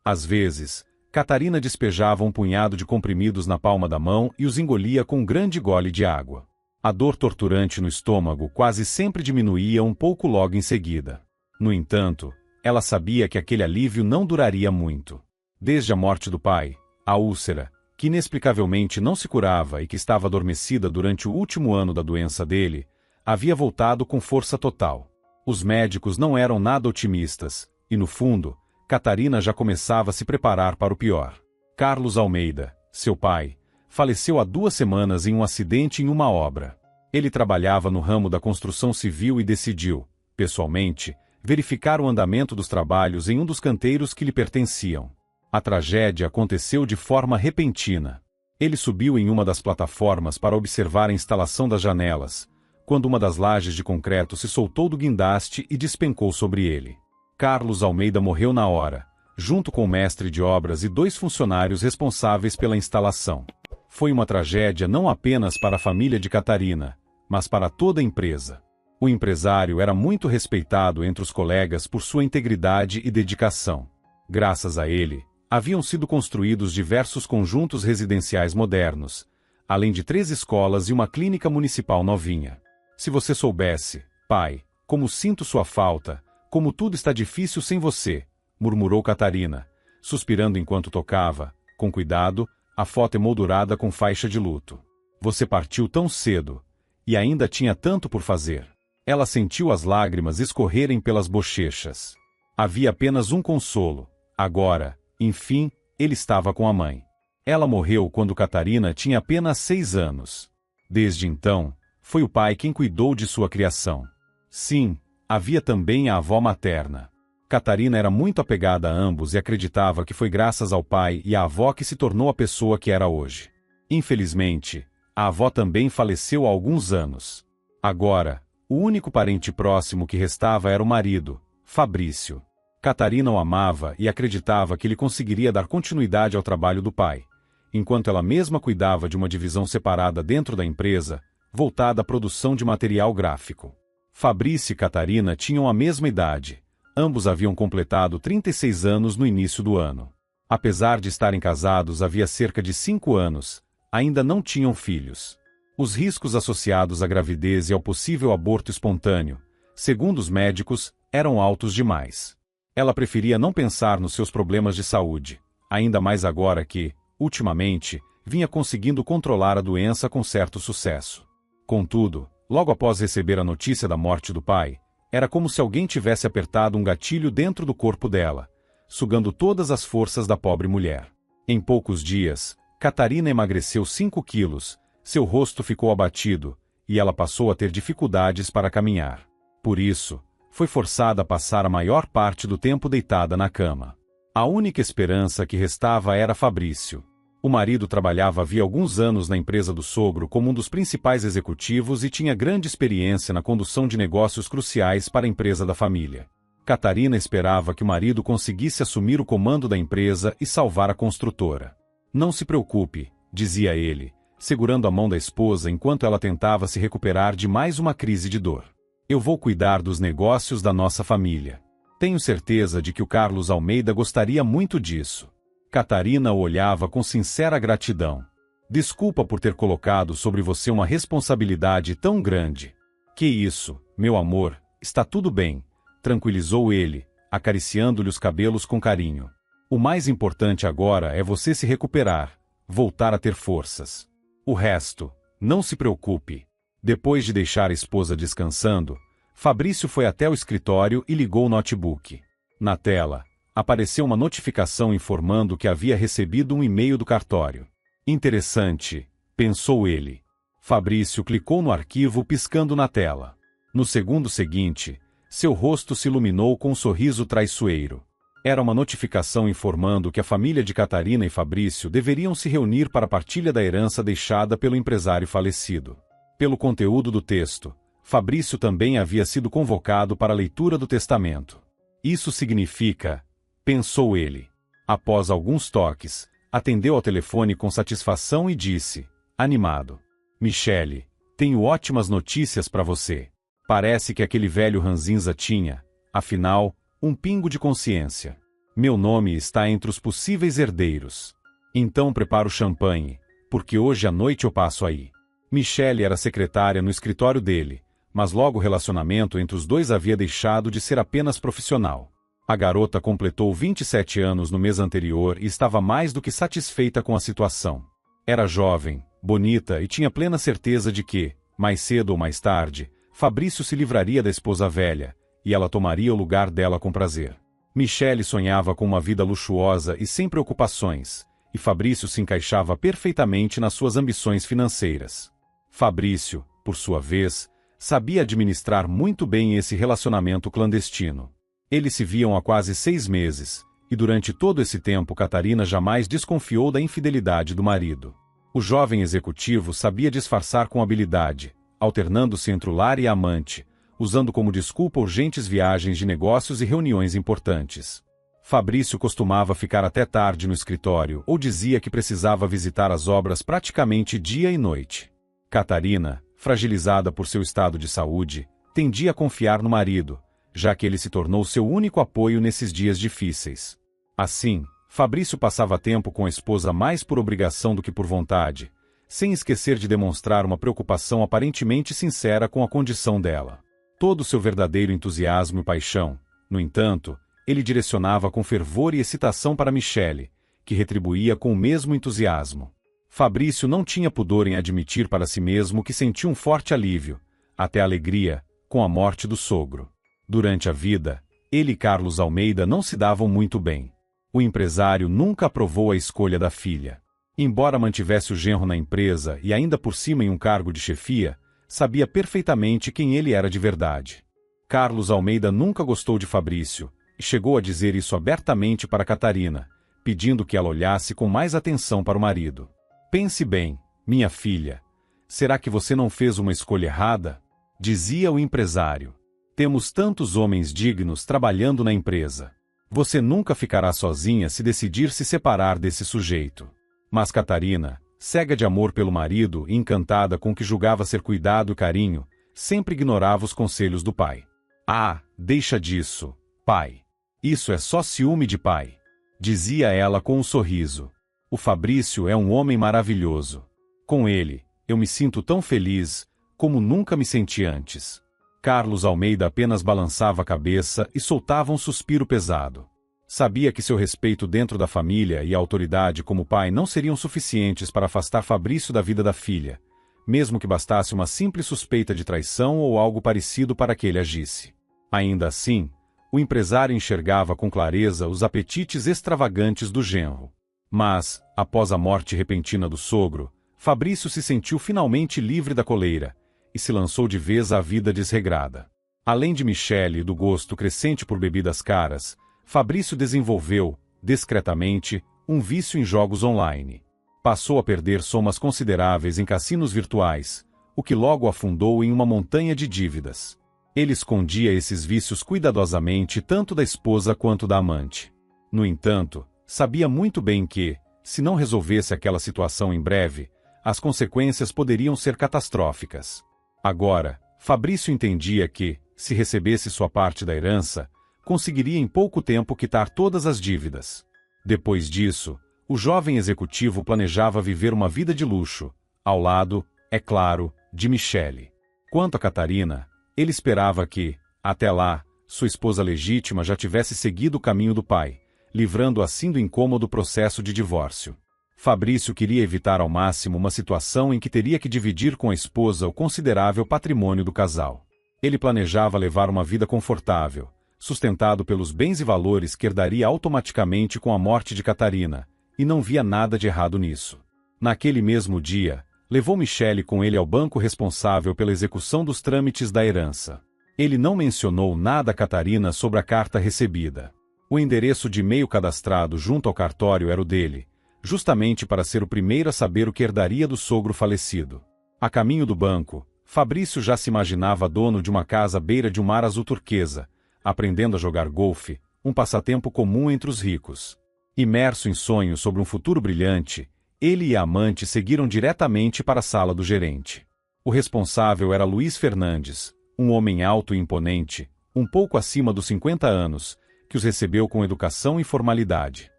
Às vezes, Catarina despejava um punhado de comprimidos na palma da mão e os engolia com um grande gole de água. A dor torturante no estômago quase sempre diminuía um pouco logo em seguida. No entanto, ela sabia que aquele alívio não duraria muito. Desde a morte do pai, a úlcera, que inexplicavelmente não se curava e que estava adormecida durante o último ano da doença dele, havia voltado com força total. Os médicos não eram nada otimistas, e no fundo, Catarina já começava a se preparar para o pior. Carlos Almeida, seu pai, faleceu há 2 semanas em um acidente em uma obra. Ele trabalhava no ramo da construção civil e decidiu, pessoalmente, verificar o andamento dos trabalhos em um dos canteiros que lhe pertenciam. A tragédia aconteceu de forma repentina. Ele subiu em uma das plataformas para observar a instalação das janelas, quando uma das lajes de concreto se soltou do guindaste e despencou sobre ele. Carlos Almeida morreu na hora, junto com o mestre de obras e 2 funcionários responsáveis pela instalação. Foi uma tragédia não apenas para a família de Catarina, mas para toda a empresa. O empresário era muito respeitado entre os colegas por sua integridade e dedicação. Graças a ele, haviam sido construídos diversos conjuntos residenciais modernos, além de 3 escolas e uma clínica municipal novinha. Se você soubesse, pai, como sinto sua falta, como tudo está difícil sem você, murmurou Catarina, suspirando enquanto tocava, com cuidado, a foto emoldurada com faixa de luto. Você partiu tão cedo, e ainda tinha tanto por fazer. Ela sentiu as lágrimas escorrerem pelas bochechas. Havia apenas um consolo. Agora, enfim, ele estava com a mãe. Ela morreu quando Catarina tinha apenas 6 anos. Desde então, foi o pai quem cuidou de sua criação. Sim, havia também a avó materna. Catarina era muito apegada a ambos e acreditava que foi graças ao pai e à avó que se tornou a pessoa que era hoje. Infelizmente, a avó também faleceu há alguns anos. Agora, o único parente próximo que restava era o marido, Fabrício. Catarina o amava e acreditava que ele conseguiria dar continuidade ao trabalho do pai, enquanto ela mesma cuidava de uma divisão separada dentro da empresa, voltada à produção de material gráfico. Fabrício e Catarina tinham a mesma idade. Ambos haviam completado 36 anos no início do ano. Apesar de estarem casados havia cerca de 5 anos, ainda não tinham filhos. Os riscos associados à gravidez e ao possível aborto espontâneo, segundo os médicos, eram altos demais. Ela preferia não pensar nos seus problemas de saúde, ainda mais agora que, ultimamente, vinha conseguindo controlar a doença com certo sucesso. Contudo, logo após receber a notícia da morte do pai, era como se alguém tivesse apertado um gatilho dentro do corpo dela, sugando todas as forças da pobre mulher. Em poucos dias, Catarina emagreceu 5 quilos, seu rosto ficou abatido, e ela passou a ter dificuldades para caminhar. Por isso, foi forçada a passar a maior parte do tempo deitada na cama. A única esperança que restava era Fabrício. O marido trabalhava havia alguns anos na empresa do sogro como um dos principais executivos e tinha grande experiência na condução de negócios cruciais para a empresa da família. Catarina esperava que o marido conseguisse assumir o comando da empresa e salvar a construtora. Não se preocupe, dizia ele, segurando a mão da esposa enquanto ela tentava se recuperar de mais uma crise de dor. Eu vou cuidar dos negócios da nossa família. Tenho certeza de que o Carlos Almeida gostaria muito disso. Catarina o olhava com sincera gratidão. Desculpa por ter colocado sobre você uma responsabilidade tão grande. Que isso, meu amor, está tudo bem, tranquilizou ele, acariciando-lhe os cabelos com carinho. O mais importante agora é você se recuperar, voltar a ter forças. O resto, não se preocupe. Depois de deixar a esposa descansando, Fabrício foi até o escritório e ligou o notebook. Na tela, apareceu uma notificação informando que havia recebido um e-mail do cartório. Interessante, pensou ele. Fabrício clicou no arquivo piscando na tela. No segundo seguinte, seu rosto se iluminou com um sorriso traiçoeiro. Era uma notificação informando que a família de Catarina e Fabrício deveriam se reunir para a partilha da herança deixada pelo empresário falecido. Pelo conteúdo do texto, Fabrício também havia sido convocado para a leitura do testamento. Isso significa, pensou ele. Após alguns toques, atendeu ao telefone com satisfação e disse, animado: Michele, tenho ótimas notícias para você. Parece que aquele velho ranzinza tinha, afinal, um pingo de consciência. Meu nome está entre os possíveis herdeiros. Então prepara o champanhe, porque hoje à noite eu passo aí. Michelle era secretária no escritório dele, mas logo o relacionamento entre os dois havia deixado de ser apenas profissional. A garota completou 27 anos no mês anterior e estava mais do que satisfeita com a situação. Era jovem, bonita e tinha plena certeza de que, mais cedo ou mais tarde, Fabrício se livraria da esposa velha, e ela tomaria o lugar dela com prazer. Michelle sonhava com uma vida luxuosa e sem preocupações, e Fabrício se encaixava perfeitamente nas suas ambições financeiras. Fabrício, por sua vez, sabia administrar muito bem esse relacionamento clandestino. Eles se viam há quase 6 meses, e durante todo esse tempo Catarina jamais desconfiou da infidelidade do marido. O jovem executivo sabia disfarçar com habilidade, alternando-se entre o lar e a amante, usando como desculpa urgentes viagens de negócios e reuniões importantes. Fabrício costumava ficar até tarde no escritório ou dizia que precisava visitar as obras praticamente dia e noite. Catarina, fragilizada por seu estado de saúde, tendia a confiar no marido, já que ele se tornou seu único apoio nesses dias difíceis. Assim, Fabrício passava tempo com a esposa mais por obrigação do que por vontade, sem esquecer de demonstrar uma preocupação aparentemente sincera com a condição dela. Todo seu verdadeiro entusiasmo e paixão, no entanto, ele direcionava com fervor e excitação para Michelle, que retribuía com o mesmo entusiasmo. Fabrício não tinha pudor em admitir para si mesmo que sentia um forte alívio, até alegria, com a morte do sogro. Durante a vida, ele e Carlos Almeida não se davam muito bem. O empresário nunca aprovou a escolha da filha. Embora mantivesse o genro na empresa e ainda por cima em um cargo de chefia, sabia perfeitamente quem ele era de verdade. Carlos Almeida nunca gostou de Fabrício, e chegou a dizer isso abertamente para Catarina, pedindo que ela olhasse com mais atenção para o marido. Pense bem, minha filha. Será que você não fez uma escolha errada? Dizia o empresário. Temos tantos homens dignos trabalhando na empresa. Você nunca ficará sozinha se decidir se separar desse sujeito. Mas Catarina, cega de amor pelo marido e encantada com o que julgava ser cuidado e carinho, sempre ignorava os conselhos do pai. Ah, deixa disso, pai. Isso é só ciúme de pai. Dizia ela com um sorriso. O Fabrício é um homem maravilhoso. Com ele, eu me sinto tão feliz, como nunca me senti antes. Carlos Almeida apenas balançava a cabeça e soltava um suspiro pesado. Sabia que seu respeito dentro da família e a autoridade como pai não seriam suficientes para afastar Fabrício da vida da filha, mesmo que bastasse uma simples suspeita de traição ou algo parecido para que ele agisse. Ainda assim, o empresário enxergava com clareza os apetites extravagantes do genro. Mas, após a morte repentina do sogro, Fabrício se sentiu finalmente livre da coleira e se lançou de vez à vida desregrada. Além de Michelle e do gosto crescente por bebidas caras, Fabrício desenvolveu, discretamente, um vício em jogos online. Passou a perder somas consideráveis em cassinos virtuais, o que logo afundou em uma montanha de dívidas. Ele escondia esses vícios cuidadosamente tanto da esposa quanto da amante. No entanto, sabia muito bem que, se não resolvesse aquela situação em breve, as consequências poderiam ser catastróficas. Agora, Fabrício entendia que, se recebesse sua parte da herança, conseguiria em pouco tempo quitar todas as dívidas. Depois disso, o jovem executivo planejava viver uma vida de luxo, ao lado, é claro, de Michelle. Quanto a Catarina, ele esperava que, até lá, sua esposa legítima já tivesse seguido o caminho do pai, livrando assim do incômodo processo de divórcio. Fabrício queria evitar ao máximo uma situação em que teria que dividir com a esposa o considerável patrimônio do casal. Ele planejava levar uma vida confortável, sustentado pelos bens e valores que herdaria automaticamente com a morte de Catarina, e não via nada de errado nisso. Naquele mesmo dia, levou Michelle com ele ao banco responsável pela execução dos trâmites da herança. Ele não mencionou nada a Catarina sobre a carta recebida. O endereço de e-mail cadastrado junto ao cartório era o dele, justamente para ser o primeiro a saber o que herdaria do sogro falecido. A caminho do banco, Fabrício já se imaginava dono de uma casa à beira de um mar azul turquesa, aprendendo a jogar golfe, um passatempo comum entre os ricos. Imerso em sonhos sobre um futuro brilhante, ele e a amante seguiram diretamente para a sala do gerente. O responsável era Luiz Fernandes, um homem alto e imponente, um pouco acima dos 50 anos, que os recebeu com educação e formalidade.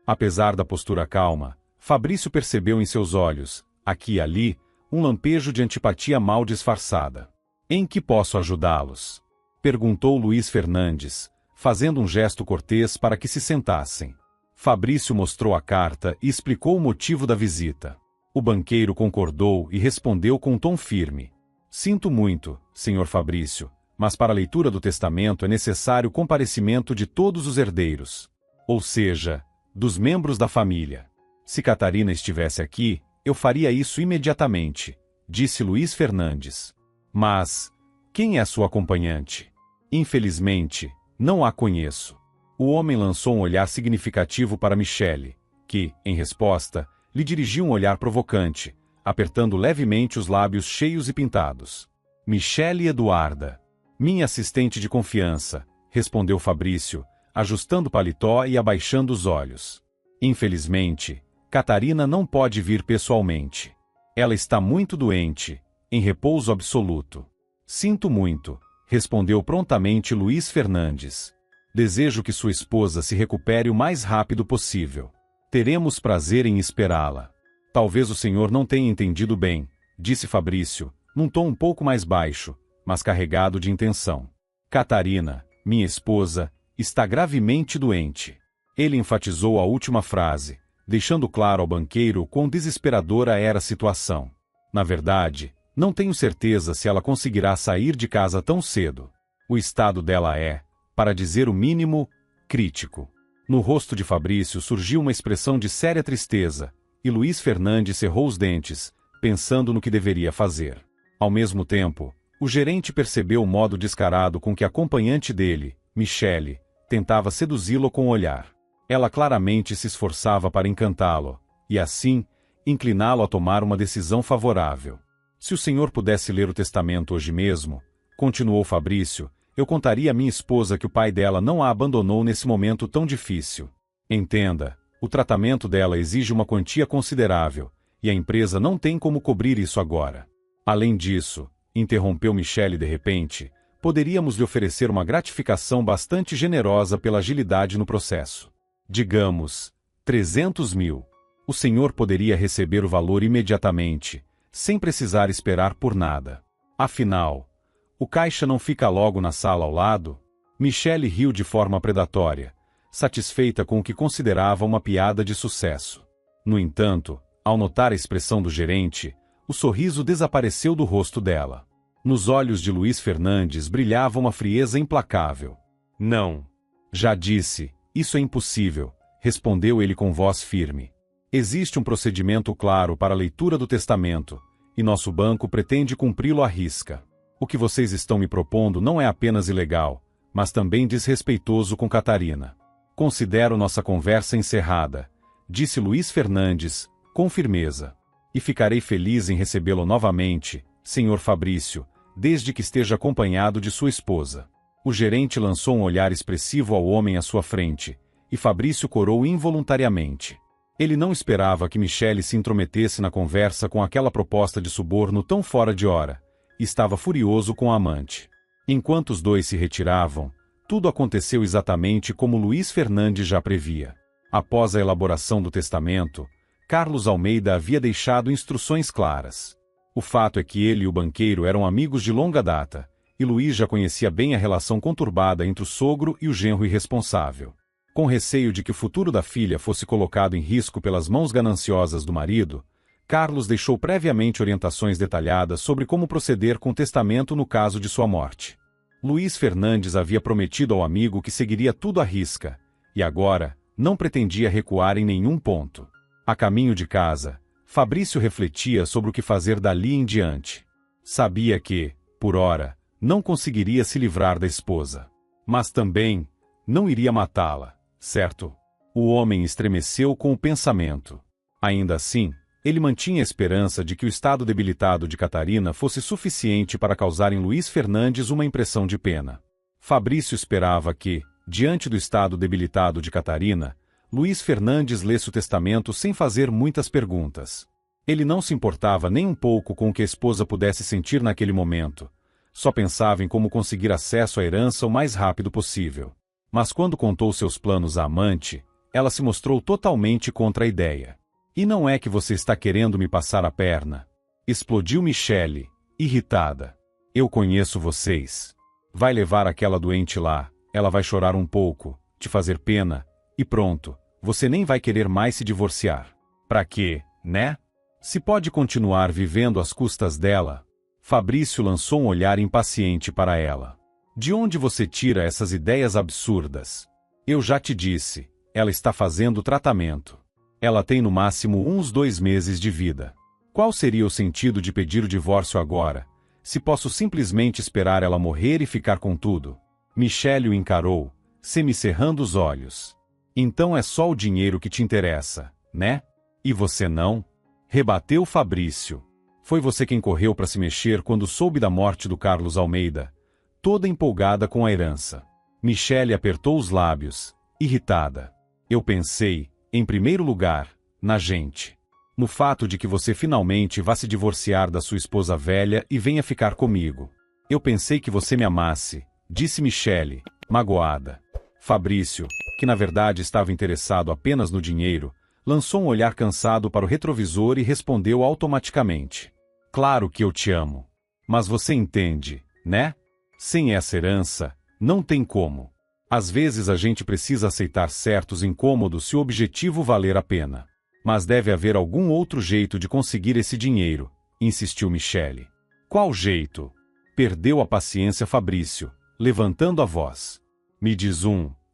Apesar da postura calma, Fabrício percebeu em seus olhos, aqui e ali, um lampejo de antipatia mal disfarçada. "Em que posso ajudá-los?" perguntou Luiz Fernandes, fazendo um gesto cortês para que se sentassem. Fabrício mostrou a carta e explicou o motivo da visita. O banqueiro concordou e respondeu com um tom firme: "Sinto muito, senhor Fabrício, mas para a leitura do testamento é necessário o comparecimento de todos os herdeiros, ou seja, dos membros da família. Se Catarina estivesse aqui, eu faria isso imediatamente", disse Luiz Fernandes. "Mas quem é sua acompanhante?" "Infelizmente, não a conheço." O homem lançou um olhar significativo para Michele, que, em resposta, lhe dirigiu um olhar provocante, apertando levemente os lábios cheios e pintados. "Michele Eduarda, minha assistente de confiança", respondeu Fabrício, ajustando o paletó e abaixando os olhos. "Infelizmente, Catarina não pode vir pessoalmente. Ela está muito doente, em repouso absoluto." "Sinto muito", respondeu prontamente Luiz Fernandes. "Desejo que sua esposa se recupere o mais rápido possível. Teremos prazer em esperá-la." "Talvez o senhor não tenha entendido bem", disse Fabrício, num tom um pouco mais baixo, mas carregado de intenção. "Catarina, minha esposa, está gravemente doente." Ele enfatizou a última frase, deixando claro ao banqueiro quão desesperadora era a situação. "Na verdade, não tenho certeza se ela conseguirá sair de casa tão cedo. O estado dela é, para dizer o mínimo, crítico." No rosto de Fabrício surgiu uma expressão de séria tristeza, e Luiz Fernandes cerrou os dentes, pensando no que deveria fazer. Ao mesmo tempo, o gerente percebeu o modo descarado com que a acompanhante dele, Michele, tentava seduzi-lo com o olhar. Ela claramente se esforçava para encantá-lo, e assim, incliná-lo a tomar uma decisão favorável. "Se o senhor pudesse ler o testamento hoje mesmo", continuou Fabrício, "eu contaria à minha esposa que o pai dela não a abandonou nesse momento tão difícil. Entenda, o tratamento dela exige uma quantia considerável, e a empresa não tem como cobrir isso agora. Além disso", interrompeu Michele de repente, "poderíamos lhe oferecer uma gratificação bastante generosa pela agilidade no processo. Digamos, 300 mil. O senhor poderia receber o valor imediatamente, sem precisar esperar por nada. Afinal, o caixa não fica logo na sala ao lado?" Michele riu de forma predatória, satisfeita com o que considerava uma piada de sucesso. No entanto, ao notar a expressão do gerente, o sorriso desapareceu do rosto dela. Nos olhos de Luiz Fernandes brilhava uma frieza implacável. "Não. Já disse, isso é impossível", respondeu ele com voz firme. "Existe um procedimento claro para a leitura do testamento, e nosso banco pretende cumpri-lo à risca. O que vocês estão me propondo não é apenas ilegal, mas também desrespeitoso com Catarina. Considero nossa conversa encerrada", disse Luiz Fernandes, com firmeza. "E ficarei feliz em recebê-lo novamente, senhor Fabrício, desde que esteja acompanhado de sua esposa." O gerente lançou um olhar expressivo ao homem à sua frente, e Fabrício corou involuntariamente. Ele não esperava que Michele se intrometesse na conversa com aquela proposta de suborno tão fora de hora, e estava furioso com a amante. Enquanto os dois se retiravam, tudo aconteceu exatamente como Luiz Fernandes já previa. Após a elaboração do testamento, Carlos Almeida havia deixado instruções claras. O fato é que ele e o banqueiro eram amigos de longa data, e Luiz já conhecia bem a relação conturbada entre o sogro e o genro irresponsável. Com receio de que o futuro da filha fosse colocado em risco pelas mãos gananciosas do marido, Carlos deixou previamente orientações detalhadas sobre como proceder com o testamento no caso de sua morte. Luiz Fernandes havia prometido ao amigo que seguiria tudo à risca, e agora não pretendia recuar em nenhum ponto. A caminho de casa, Fabrício refletia sobre o que fazer dali em diante. Sabia que, por ora, não conseguiria se livrar da esposa. Mas também não iria matá-la, certo? O homem estremeceu com o pensamento. Ainda assim, ele mantinha a esperança de que o estado debilitado de Catarina fosse suficiente para causar em Luiz Fernandes uma impressão de pena. Fabrício esperava que, diante do estado debilitado de Catarina, Luiz Fernandes lesse o testamento sem fazer muitas perguntas. Ele não se importava nem um pouco com o que a esposa pudesse sentir naquele momento. Só pensava em como conseguir acesso à herança o mais rápido possível. Mas quando contou seus planos à amante, ela se mostrou totalmente contra a ideia. E não é que você está querendo me passar a perna? Explodiu Michelle, irritada. Eu conheço vocês. Vai levar aquela doente lá, ela vai chorar um pouco, te fazer pena, e pronto, você nem vai querer mais se divorciar. Pra quê, né? Se pode continuar vivendo às custas dela. Fabrício lançou um olhar impaciente para ela. De onde você tira essas ideias absurdas? Eu já te disse, ela está fazendo tratamento. Ela tem no máximo uns 2 meses de vida. Qual seria o sentido de pedir o divórcio agora, se posso simplesmente esperar ela morrer e ficar com tudo? Michelle o encarou, semicerrando os olhos. Então é só o dinheiro que te interessa, né? E você não? Rebateu Fabrício. Foi você quem correu para se mexer quando soube da morte do Carlos Almeida, toda empolgada com a herança. Michelle apertou os lábios, irritada. Eu pensei, em primeiro lugar, na gente. No fato de que você finalmente vá se divorciar da sua esposa velha e venha ficar comigo. Eu pensei que você me amasse, disse Michelle, magoada. Fabrício, que na verdade estava interessado apenas no dinheiro, lançou um olhar cansado para o retrovisor e respondeu automaticamente. Claro que eu te amo. Mas você entende, né? Sem essa herança, não tem como. Às vezes a gente precisa aceitar certos incômodos se o objetivo valer a pena. Mas deve haver algum outro jeito de conseguir esse dinheiro, insistiu Michelle. Qual jeito? Perdeu a paciência Fabrício, levantando a voz. Me diz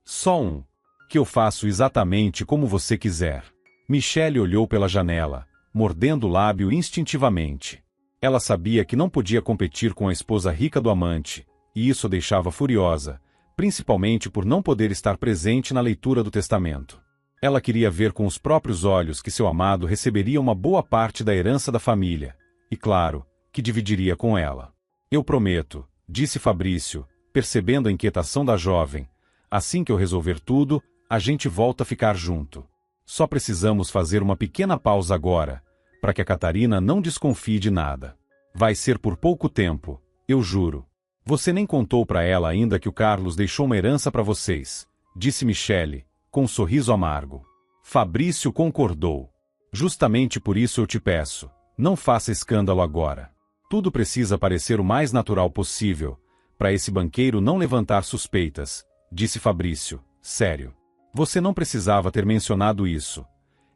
só um, que eu faço exatamente como você quiser. Michelle olhou pela janela, mordendo o lábio instintivamente. Ela sabia que não podia competir com a esposa rica do amante, e isso a deixava furiosa, principalmente por não poder estar presente na leitura do testamento. Ela queria ver com os próprios olhos que seu amado receberia uma boa parte da herança da família, e claro, que dividiria com ela. Eu prometo, disse Fabrício, percebendo a inquietação da jovem, assim que eu resolver tudo, a gente volta a ficar junto. Só precisamos fazer uma pequena pausa agora, para que a Catarina não desconfie de nada. Vai ser por pouco tempo, eu juro. Você nem contou para ela ainda que o Carlos deixou uma herança para vocês, disse Michelle, com um sorriso amargo. Fabrício concordou. Justamente por isso eu te peço, não faça escândalo agora. Tudo precisa parecer o mais natural possível, para esse banqueiro não levantar suspeitas, disse Fabrício, sério. Você não precisava ter mencionado isso.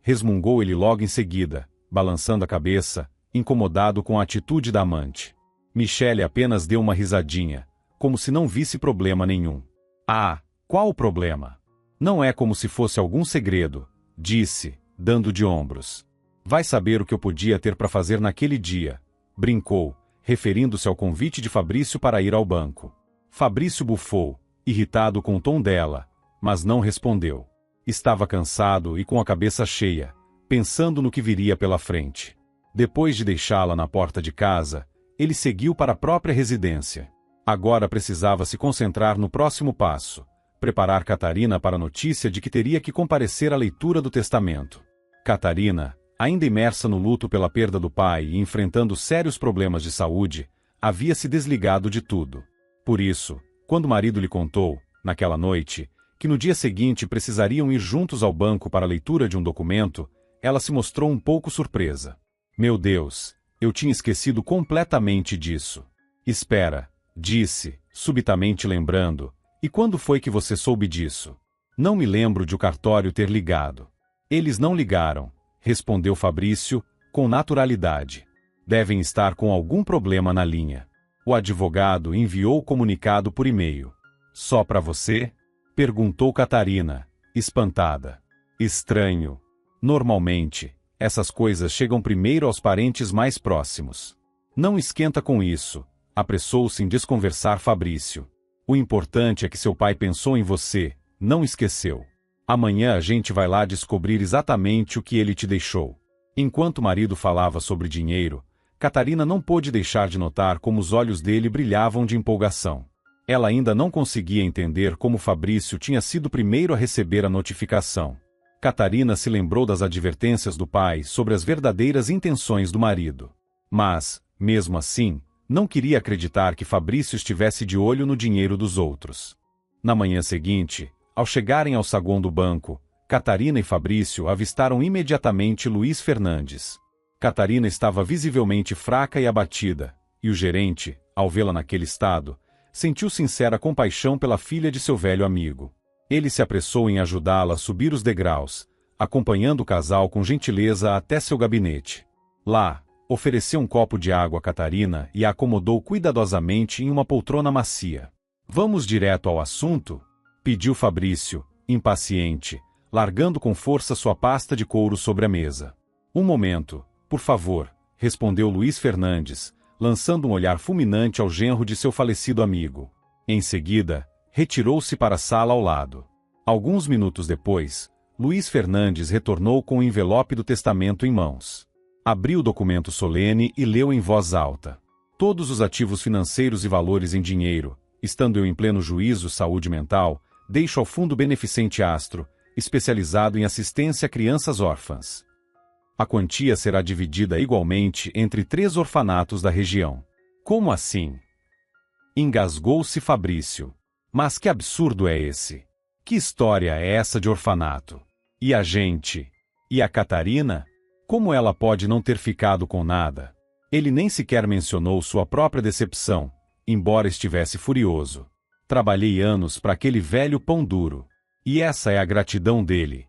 Resmungou ele logo em seguida, balançando a cabeça, incomodado com a atitude da amante. Michelle apenas deu uma risadinha, como se não visse problema nenhum. Ah, qual o problema? Não é como se fosse algum segredo, disse, dando de ombros. Vai saber o que eu podia ter para fazer naquele dia, brincou, referindo-se ao convite de Fabrício para ir ao banco. Fabrício bufou, irritado com o tom dela, mas não respondeu. Estava cansado e com a cabeça cheia, pensando no que viria pela frente. Depois de deixá-la na porta de casa, ele seguiu para a própria residência. Agora precisava se concentrar no próximo passo, preparar Catarina para a notícia de que teria que comparecer à leitura do testamento. Catarina, ainda imersa no luto pela perda do pai e enfrentando sérios problemas de saúde, havia se desligado de tudo. Por isso, quando o marido lhe contou, naquela noite, que no dia seguinte precisariam ir juntos ao banco para a leitura de um documento, ela se mostrou um pouco surpresa. Meu Deus, eu tinha esquecido completamente disso. Espera, disse, subitamente lembrando, e quando foi que você soube disso? Não me lembro de o cartório ter ligado. Eles não ligaram, respondeu Fabrício, com naturalidade. Devem estar com algum problema na linha. O advogado enviou o comunicado por e-mail. Só para você? Perguntou Catarina, espantada. Estranho. Normalmente, essas coisas chegam primeiro aos parentes mais próximos. Não esquenta com isso, apressou-se em desconversar Fabrício. O importante é que seu pai pensou em você, não esqueceu. Amanhã a gente vai lá descobrir exatamente o que ele te deixou. Enquanto o marido falava sobre dinheiro, Catarina não pôde deixar de notar como os olhos dele brilhavam de empolgação. Ela ainda não conseguia entender como Fabrício tinha sido o primeiro a receber a notificação. Catarina se lembrou das advertências do pai sobre as verdadeiras intenções do marido. Mas, mesmo assim, não queria acreditar que Fabrício estivesse de olho no dinheiro dos outros. Na manhã seguinte, ao chegarem ao saguão do banco, Catarina e Fabrício avistaram imediatamente Luiz Fernandes. Catarina estava visivelmente fraca e abatida, e o gerente, ao vê-la naquele estado, sentiu sincera compaixão pela filha de seu velho amigo. Ele se apressou em ajudá-la a subir os degraus, acompanhando o casal com gentileza até seu gabinete. Lá, ofereceu um copo de água a Catarina e a acomodou cuidadosamente em uma poltrona macia. "Vamos direto ao assunto?" pediu Fabrício, impaciente, largando com força sua pasta de couro sobre a mesa. "Um momento, por favor", respondeu Luiz Fernandes, lançando um olhar fulminante ao genro de seu falecido amigo. Em seguida, retirou-se para a sala ao lado. Alguns minutos depois, Luiz Fernandes retornou com o envelope do testamento em mãos. Abriu o documento solene e leu em voz alta. "Todos os ativos financeiros e valores em dinheiro, estando eu em pleno juízo saúde mental, deixo ao Fundo Beneficente Astro, especializado em assistência a crianças órfãs. A quantia será dividida igualmente entre 3 orfanatos da região." "Como assim?" engasgou-se Fabrício. "Mas que absurdo é esse? Que história é essa de orfanato? E a gente? E a Catarina? Como ela pode não ter ficado com nada?" Ele nem sequer mencionou sua própria decepção, embora estivesse furioso. "Trabalhei anos para aquele velho pão duro. E essa é a gratidão dele?"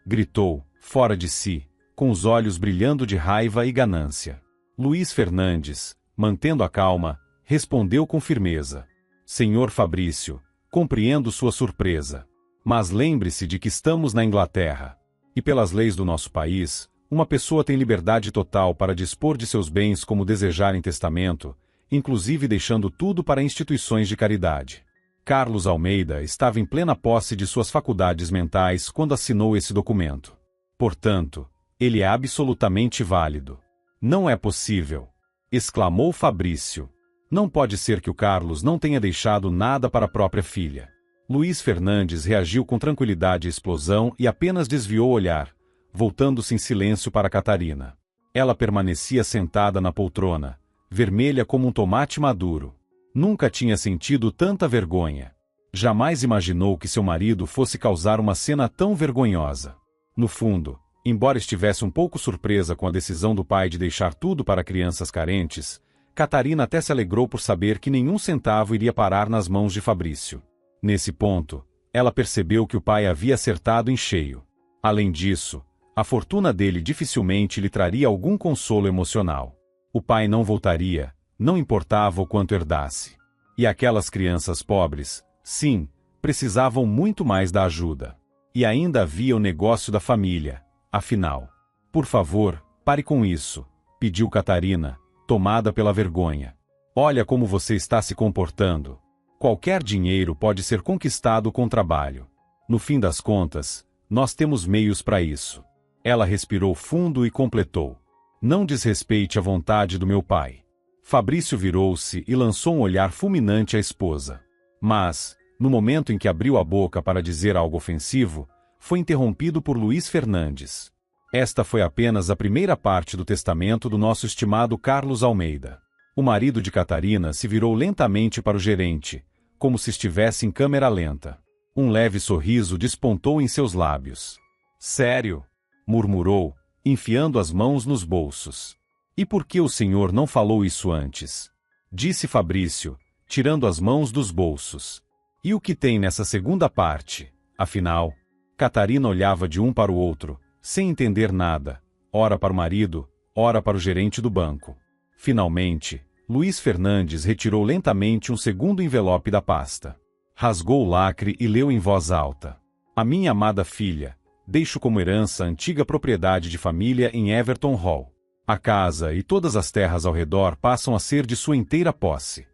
gritou, fora de si, com os olhos brilhando de raiva e ganância. Luiz Fernandes, mantendo a calma, respondeu com firmeza: "Senhor Fabrício, compreendo sua surpresa. Mas lembre-se de que estamos na Inglaterra. E pelas leis do nosso país, uma pessoa tem liberdade total para dispor de seus bens como desejar em testamento, inclusive deixando tudo para instituições de caridade. Carlos Almeida estava em plena posse de suas faculdades mentais quando assinou esse documento. Portanto, ele é absolutamente válido." "Não é possível!" exclamou Fabrício. "Não pode ser que o Carlos não tenha deixado nada para a própria filha." Luiz Fernandes reagiu com tranquilidade à explosão e apenas desviou o olhar, voltando-se em silêncio para Catarina. Ela permanecia sentada na poltrona, vermelha como um tomate maduro. Nunca tinha sentido tanta vergonha. Jamais imaginou que seu marido fosse causar uma cena tão vergonhosa. No fundo, embora estivesse um pouco surpresa com a decisão do pai de deixar tudo para crianças carentes, Catarina até se alegrou por saber que nenhum centavo iria parar nas mãos de Fabrício. Nesse ponto, ela percebeu que o pai havia acertado em cheio. Além disso, a fortuna dele dificilmente lhe traria algum consolo emocional. O pai não voltaria, não importava o quanto herdasse. E aquelas crianças pobres, sim, precisavam muito mais da ajuda. E ainda havia o negócio da família, afinal. "Por favor, pare com isso", pediu Catarina, tomada pela vergonha. "Olha como você está se comportando. Qualquer dinheiro pode ser conquistado com trabalho. No fim das contas, nós temos meios para isso." Ela respirou fundo e completou: "Não desrespeite a vontade do meu pai." Fabrício virou-se e lançou um olhar fulminante à esposa. Mas, no momento em que abriu a boca para dizer algo ofensivo, foi interrompido por Luiz Fernandes. "Esta foi apenas a primeira parte do testamento do nosso estimado Carlos Almeida." O marido de Catarina se virou lentamente para o gerente, como se estivesse em câmera lenta. Um leve sorriso despontou em seus lábios. "Sério?" murmurou, enfiando as mãos nos bolsos. "E por que o senhor não falou isso antes?" disse Fabrício, tirando as mãos dos bolsos. "E o que tem nessa segunda parte, afinal?" Catarina olhava de um para o outro, sem entender nada, ora para o marido, ora para o gerente do banco. Finalmente, Luiz Fernandes retirou lentamente um segundo envelope da pasta. Rasgou o lacre e leu em voz alta: "A minha amada filha, deixo como herança a antiga propriedade de família em Everton Hall. A casa e todas as terras ao redor passam a ser de sua inteira posse."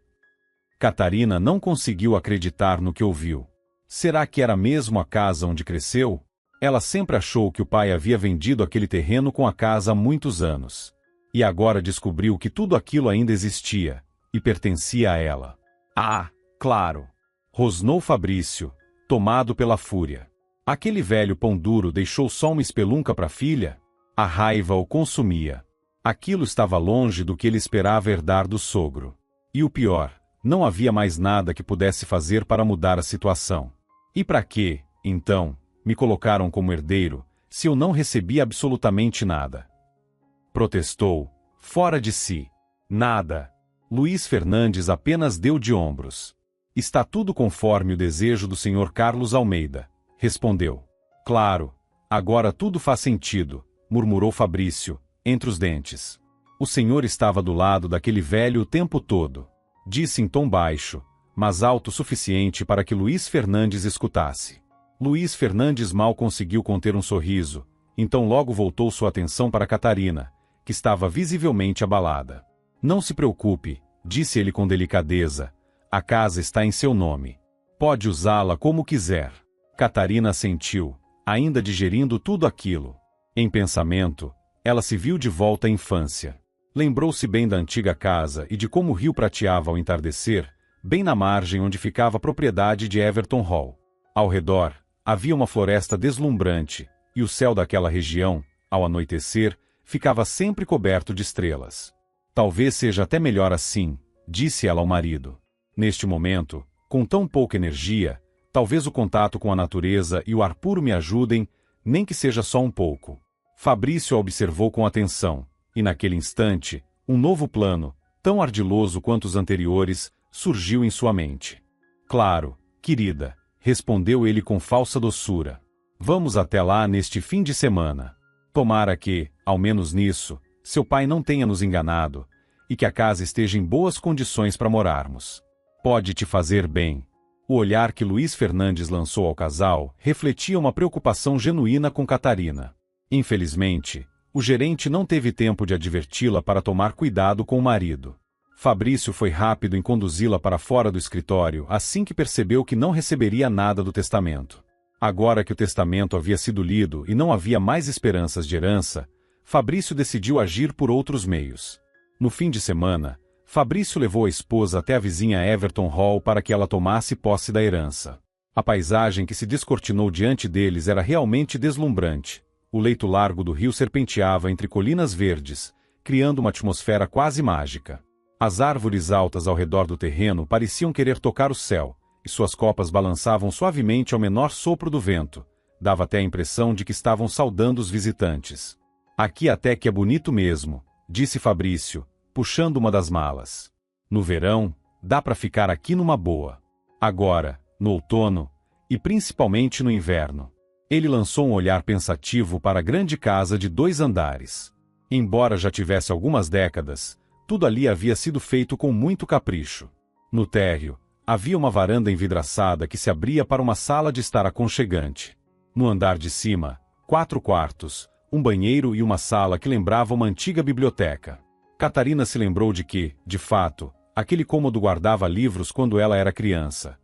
Catarina não conseguiu acreditar no que ouviu. Será que era mesmo a casa onde cresceu? Ela sempre achou que o pai havia vendido aquele terreno com a casa há muitos anos. E agora descobriu que tudo aquilo ainda existia, e pertencia a ela. "Ah, claro!" rosnou Fabrício, tomado pela fúria. Aquele velho pão duro deixou só uma espelunca para a filha? A raiva o consumia. Aquilo estava longe do que ele esperava herdar do sogro. E o pior, Não havia mais nada que pudesse fazer para mudar a situação. E para quê, então, me colocaram como herdeiro, se eu não recebia absolutamente nada? Protestou, fora de si. Nada. Luiz Fernandes apenas deu de ombros. Está tudo conforme o desejo do Sr. Carlos Almeida, respondeu. Claro, agora tudo faz sentido, murmurou Fabrício, entre os dentes. O senhor estava do lado daquele velho o tempo todo, disse em tom baixo, mas alto o suficiente para que Luiz Fernandes escutasse. Luiz Fernandes mal conseguiu conter um sorriso, então logo voltou sua atenção para Catarina, que estava visivelmente abalada. Não se preocupe, disse ele com delicadeza, a casa está em seu nome. Pode usá-la como quiser. Catarina assentiu, ainda digerindo tudo aquilo. Em pensamento, ela se viu de volta à infância. Lembrou-se bem da antiga casa e de como o rio prateava ao entardecer, bem na margem onde ficava a propriedade de Everton Hall. Ao redor, havia uma floresta deslumbrante, e o céu daquela região, ao anoitecer, ficava sempre coberto de estrelas. Talvez seja até melhor assim, disse ela ao marido. Neste momento, com tão pouca energia, talvez o contato com a natureza e o ar puro me ajudem, nem que seja só um pouco. Fabrício a observou com atenção, e naquele instante, um novo plano, tão ardiloso quanto os anteriores, surgiu em sua mente. Claro, querida, respondeu ele com falsa doçura. Vamos até lá neste fim de semana. Tomara que, ao menos nisso, seu pai não tenha nos enganado, e que a casa esteja em boas condições para morarmos. Pode te fazer bem. O olhar que Luiz Fernandes lançou ao casal refletia uma preocupação genuína com Catarina. Infelizmente, o gerente não teve tempo de adverti-la para tomar cuidado com o marido. Fabrício foi rápido em conduzi-la para fora do escritório assim que percebeu que não receberia nada do testamento. Agora que o testamento havia sido lido e não havia mais esperanças de herança, Fabrício decidiu agir por outros meios. No fim de semana, Fabrício levou a esposa até a vizinha Everton Hall para que ela tomasse posse da herança. A paisagem que se descortinou diante deles era realmente deslumbrante. O leito largo do rio serpenteava entre colinas verdes, criando uma atmosfera quase mágica. As árvores altas ao redor do terreno pareciam querer tocar o céu, e suas copas balançavam suavemente ao menor sopro do vento. Dava até a impressão de que estavam saudando os visitantes. Aqui até que é bonito mesmo, disse Fabrício, puxando uma das malas. No verão, dá para ficar aqui numa boa. Agora, no outono, e principalmente no inverno. Ele lançou um olhar pensativo para a grande casa de 2 andares. Embora já tivesse algumas décadas, tudo ali havia sido feito com muito capricho. No térreo, havia uma varanda envidraçada que se abria para uma sala de estar aconchegante. No andar de cima, 4 quartos, um banheiro e uma sala que lembrava uma antiga biblioteca. Catarina se lembrou de que, de fato, aquele cômodo guardava livros quando ela era criança.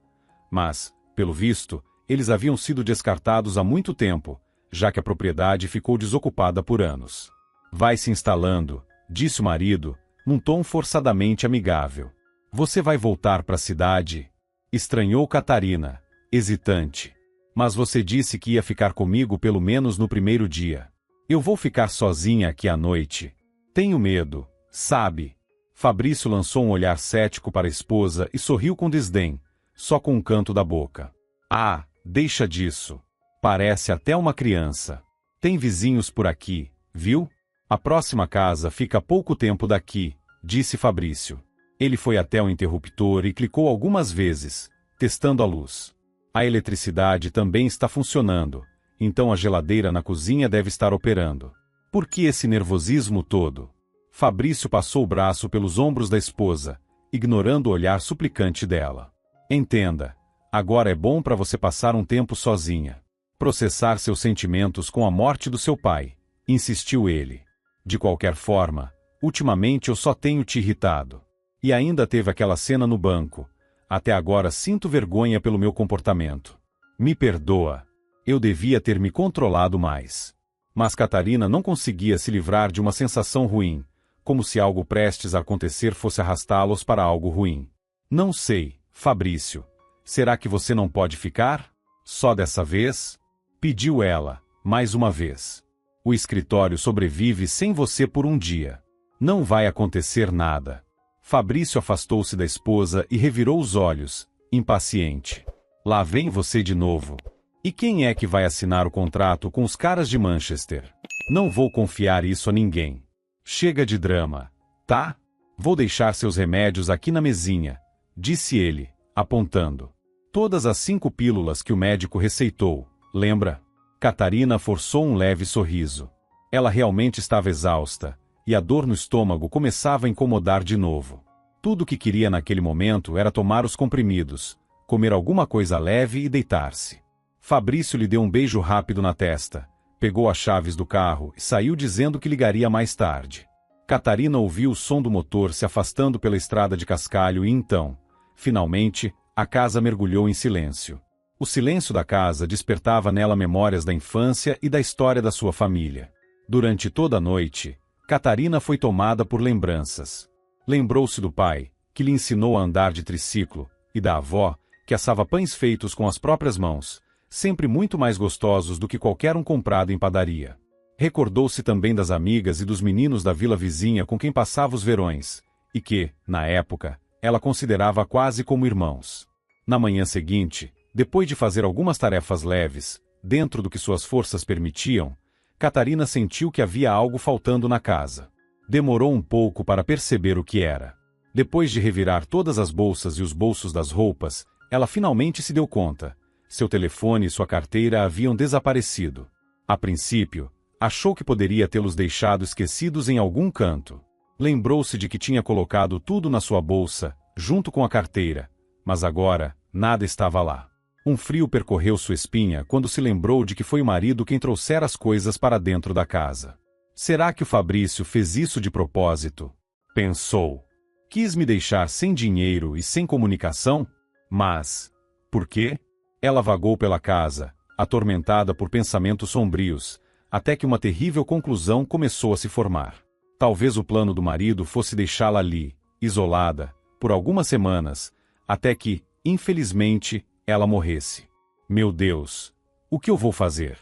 Mas, pelo visto, eles haviam sido descartados há muito tempo, já que a propriedade ficou desocupada por anos. Vai se instalando, disse o marido, num tom forçadamente amigável. Você vai voltar para a cidade? Estranhou Catarina, hesitante. Mas você disse que ia ficar comigo pelo menos no primeiro dia. Eu vou ficar sozinha aqui à noite. Tenho medo. Sabe? Fabrício lançou um olhar cético para a esposa e sorriu com desdém, só com um canto da boca. Ah, deixa disso. Parece até uma criança. Tem vizinhos por aqui, viu? A próxima casa fica a pouco tempo daqui, disse Fabrício. Ele foi até o interruptor e clicou algumas vezes, testando a luz. A eletricidade também está funcionando, então a geladeira na cozinha deve estar operando. Por que esse nervosismo todo? Fabrício passou o braço pelos ombros da esposa, ignorando o olhar suplicante dela. Entenda, agora é bom para você passar um tempo sozinha. Processar seus sentimentos com a morte do seu pai, insistiu ele. De qualquer forma, ultimamente eu só tenho te irritado. E ainda teve aquela cena no banco. Até agora sinto vergonha pelo meu comportamento. Me perdoa. Eu devia ter me controlado mais. Mas Catarina não conseguia se livrar de uma sensação ruim, como se algo prestes a acontecer fosse arrastá-los para algo ruim. Não sei, Fabrício. Será que você não pode ficar? Só dessa vez? Pediu ela, mais uma vez. O escritório sobrevive sem você por um dia. Não vai acontecer nada. Fabrício afastou-se da esposa e revirou os olhos, impaciente. Lá vem você de novo. E quem é que vai assinar o contrato com os caras de Manchester? Não vou confiar isso a ninguém. Chega de drama, tá? Vou deixar seus remédios aqui na mesinha, disse ele, apontando. Todas as 5 pílulas que o médico receitou, lembra? Catarina forçou um leve sorriso. Ela realmente estava exausta, e a dor no estômago começava a incomodar de novo. Tudo o que queria naquele momento era tomar os comprimidos, comer alguma coisa leve e deitar-se. Fabrício lhe deu um beijo rápido na testa, pegou as chaves do carro e saiu dizendo que ligaria mais tarde. Catarina ouviu o som do motor se afastando pela estrada de cascalho e então, finalmente, a casa mergulhou em silêncio. O silêncio da casa despertava nela memórias da infância e da história da sua família. Durante toda a noite, Catarina foi tomada por lembranças. Lembrou-se do pai, que lhe ensinou a andar de triciclo, e da avó, que assava pães feitos com as próprias mãos, sempre muito mais gostosos do que qualquer um comprado em padaria. Recordou-se também das amigas e dos meninos da vila vizinha com quem passava os verões, e que, na época, ela considerava quase como irmãos. Na manhã seguinte, depois de fazer algumas tarefas leves, dentro do que suas forças permitiam, Catarina sentiu que havia algo faltando na casa. Demorou um pouco para perceber o que era. Depois de revirar todas as bolsas e os bolsos das roupas, ela finalmente se deu conta. Seu telefone e sua carteira haviam desaparecido. A princípio, achou que poderia tê-los deixado esquecidos em algum canto. Lembrou-se de que tinha colocado tudo na sua bolsa, junto com a carteira, mas agora, nada estava lá. Um frio percorreu sua espinha quando se lembrou de que foi o marido quem trouxera as coisas para dentro da casa. Será que o Fabrício fez isso de propósito? Pensou. Quis me deixar sem dinheiro e sem comunicação? Mas, por quê? Ela vagou pela casa, atormentada por pensamentos sombrios, até que uma terrível conclusão começou a se formar. Talvez o plano do marido fosse deixá-la ali, isolada, por algumas semanas, até que, infelizmente, ela morresse. Meu Deus, o que eu vou fazer?